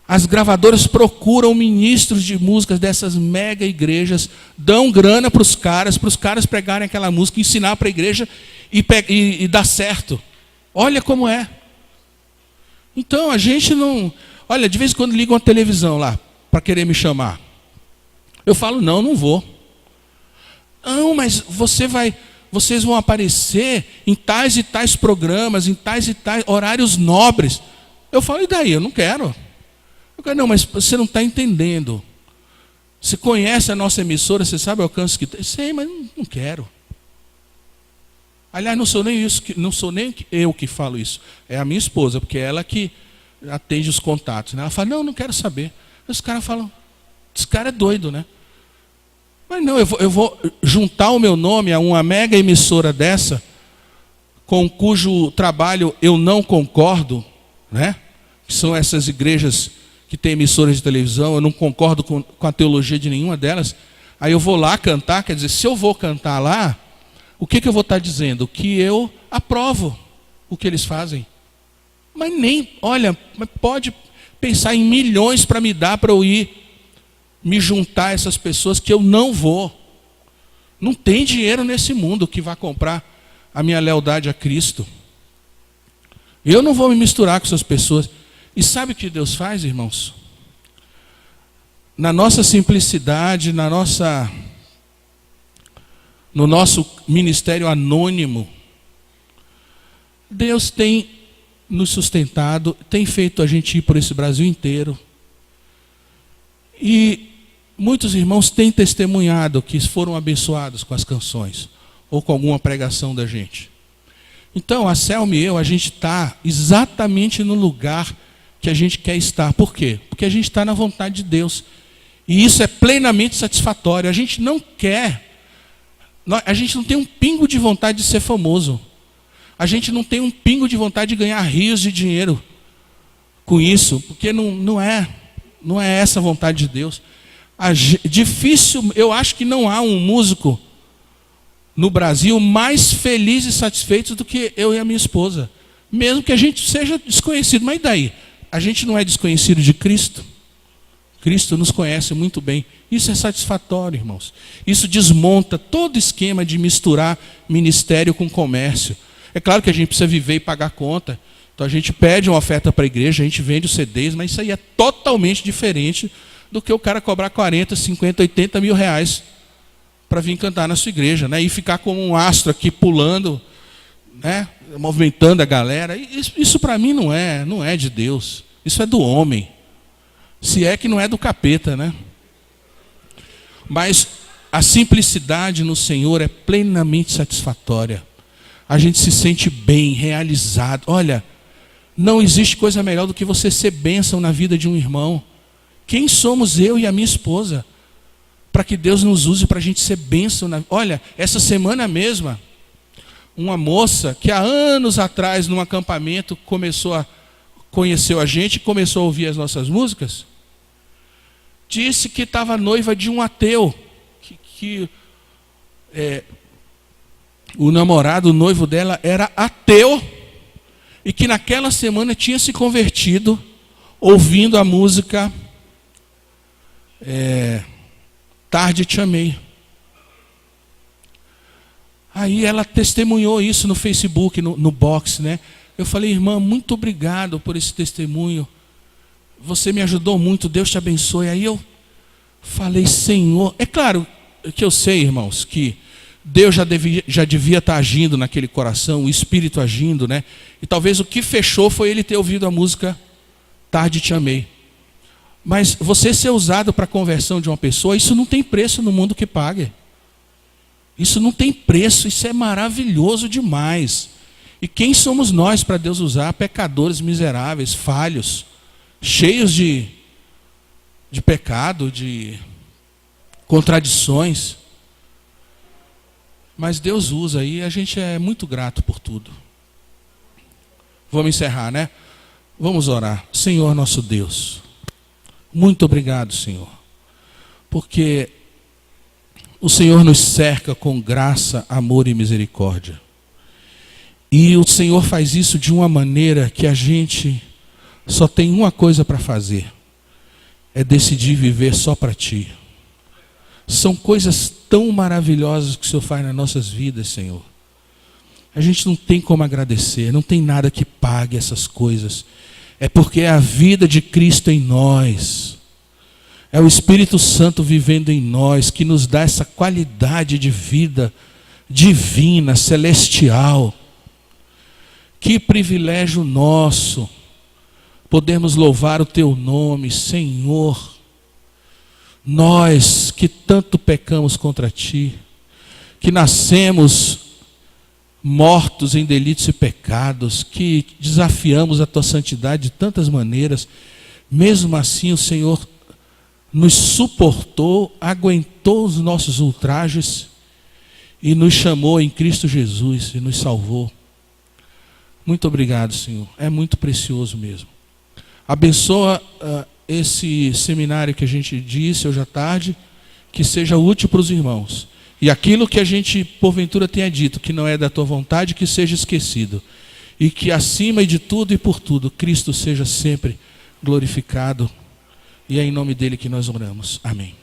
As gravadoras procuram ministros de músicas dessas mega igrejas, dão grana para os caras pregarem aquela música, ensinar para a igreja e dar certo. Olha como é. Então a gente não... Olha, de vez em quando ligam a televisão lá, para querer me chamar. Eu falo, não vou. Não, mas vocês vão aparecer em tais e tais programas, em tais e tais horários nobres. Eu falo, e daí? Eu não quero. Não, mas você não está entendendo. Você conhece a nossa emissora, você sabe o alcance que tem? Sei, mas não quero. Aliás, não sou nem eu que falo isso. É a minha esposa, porque é ela que atende os contatos. Ela fala, não quero saber. Os caras falam, esse cara é doido, né? Mas não, eu vou juntar o meu nome a uma mega emissora dessa, com cujo trabalho eu não concordo, né? Que são essas igrejas que têm emissoras de televisão, eu não concordo com a teologia de nenhuma delas. Aí eu vou lá cantar, quer dizer, se eu vou cantar lá, o que eu vou estar dizendo? Que eu aprovo o que eles fazem. Mas pode pensar em milhões para me dar para eu ir me juntar a essas pessoas que eu não vou. Não tem dinheiro nesse mundo que vá comprar a minha lealdade a Cristo. Eu não vou me misturar com essas pessoas. E sabe o que Deus faz, irmãos? Na nossa simplicidade, no nosso ministério anônimo, Deus tem nos sustentado, tem feito a gente ir por esse Brasil inteiro. E muitos irmãos têm testemunhado que foram abençoados com as canções ou com alguma pregação da gente. Então, a Selma e eu, a gente está exatamente no lugar que a gente quer estar. Por quê? Porque a gente está na vontade de Deus. E isso é plenamente satisfatório. A gente não quer, a gente não tem um pingo de vontade de ser famoso. A gente não tem um pingo de vontade de ganhar rios de dinheiro com isso, porque não é essa a vontade de Deus. Difícil, eu acho que não há um músico no Brasil mais feliz e satisfeito do que eu e a minha esposa. Mesmo que a gente seja desconhecido. Mas e daí? A gente não é desconhecido de Cristo? Cristo nos conhece muito bem. Isso é satisfatório, irmãos. Isso desmonta todo esquema de misturar ministério com comércio. É claro que a gente precisa viver e pagar conta. Então a gente pede uma oferta para a igreja, a gente vende os CDs, mas isso aí é totalmente diferente do que o cara cobrar 40, 50, 80 mil reais para vir cantar na sua igreja, né? E ficar como um astro aqui pulando, né? Movimentando a galera. Isso para mim não é de Deus. Isso é do homem. Se é que não é do capeta, né? Mas a simplicidade no Senhor é plenamente satisfatória. A gente se sente bem, realizado. Olha, não existe coisa melhor do que você ser bênção na vida de um irmão. Quem somos eu e a minha esposa para que Deus nos use para a gente ser bênção? Olha, essa semana mesma, uma moça que há anos atrás, num acampamento, conheceu a gente, começou a ouvir as nossas músicas, disse que estava noiva de um ateu, o namorado, o noivo dela, era ateu, e que naquela semana tinha se convertido, ouvindo a música Tarde Te Amei. Aí ela testemunhou isso no Facebook, no box, né? Eu falei, irmã, muito obrigado por esse testemunho. Você me ajudou muito, Deus te abençoe. Aí eu falei, Senhor, é claro que eu sei, irmãos, que Deus já devia estar agindo naquele coração, o Espírito agindo, né? E talvez o que fechou foi ele ter ouvido a música Tarde Te Amei. Mas você ser usado para a conversão de uma pessoa, isso não tem preço no mundo que pague. Isso não tem preço, isso é maravilhoso demais. E quem somos nós para Deus usar? Pecadores miseráveis, falhos, cheios de pecado, de contradições. Mas Deus usa e a gente é muito grato por tudo. Vamos encerrar, né? Vamos orar. Senhor nosso Deus, muito obrigado, Senhor, porque o Senhor nos cerca com graça, amor e misericórdia. E o Senhor faz isso de uma maneira que a gente só tem uma coisa para fazer: é decidir viver só para Ti. São coisas tão maravilhosas que o Senhor faz nas nossas vidas, Senhor. A gente não tem como agradecer, não tem nada que pague essas coisas. É porque é a vida de Cristo em nós. É o Espírito Santo vivendo em nós que nos dá essa qualidade de vida divina, celestial. Que privilégio nosso podermos louvar o Teu nome, Senhor. Nós que tanto pecamos contra Ti, que nascemos mortos em delitos e pecados, que desafiamos a Tua santidade de tantas maneiras, mesmo assim o Senhor nos suportou, aguentou os nossos ultrajes e nos chamou em Cristo Jesus e nos salvou. Muito obrigado, Senhor. É muito precioso mesmo. Abençoa esse seminário que a gente disse hoje à tarde, que seja útil para os irmãos. E aquilo que a gente, porventura, tenha dito, que não é da Tua vontade, que seja esquecido. E que acima de tudo e por tudo, Cristo seja sempre glorificado. E é em nome dele que nós oramos. Amém.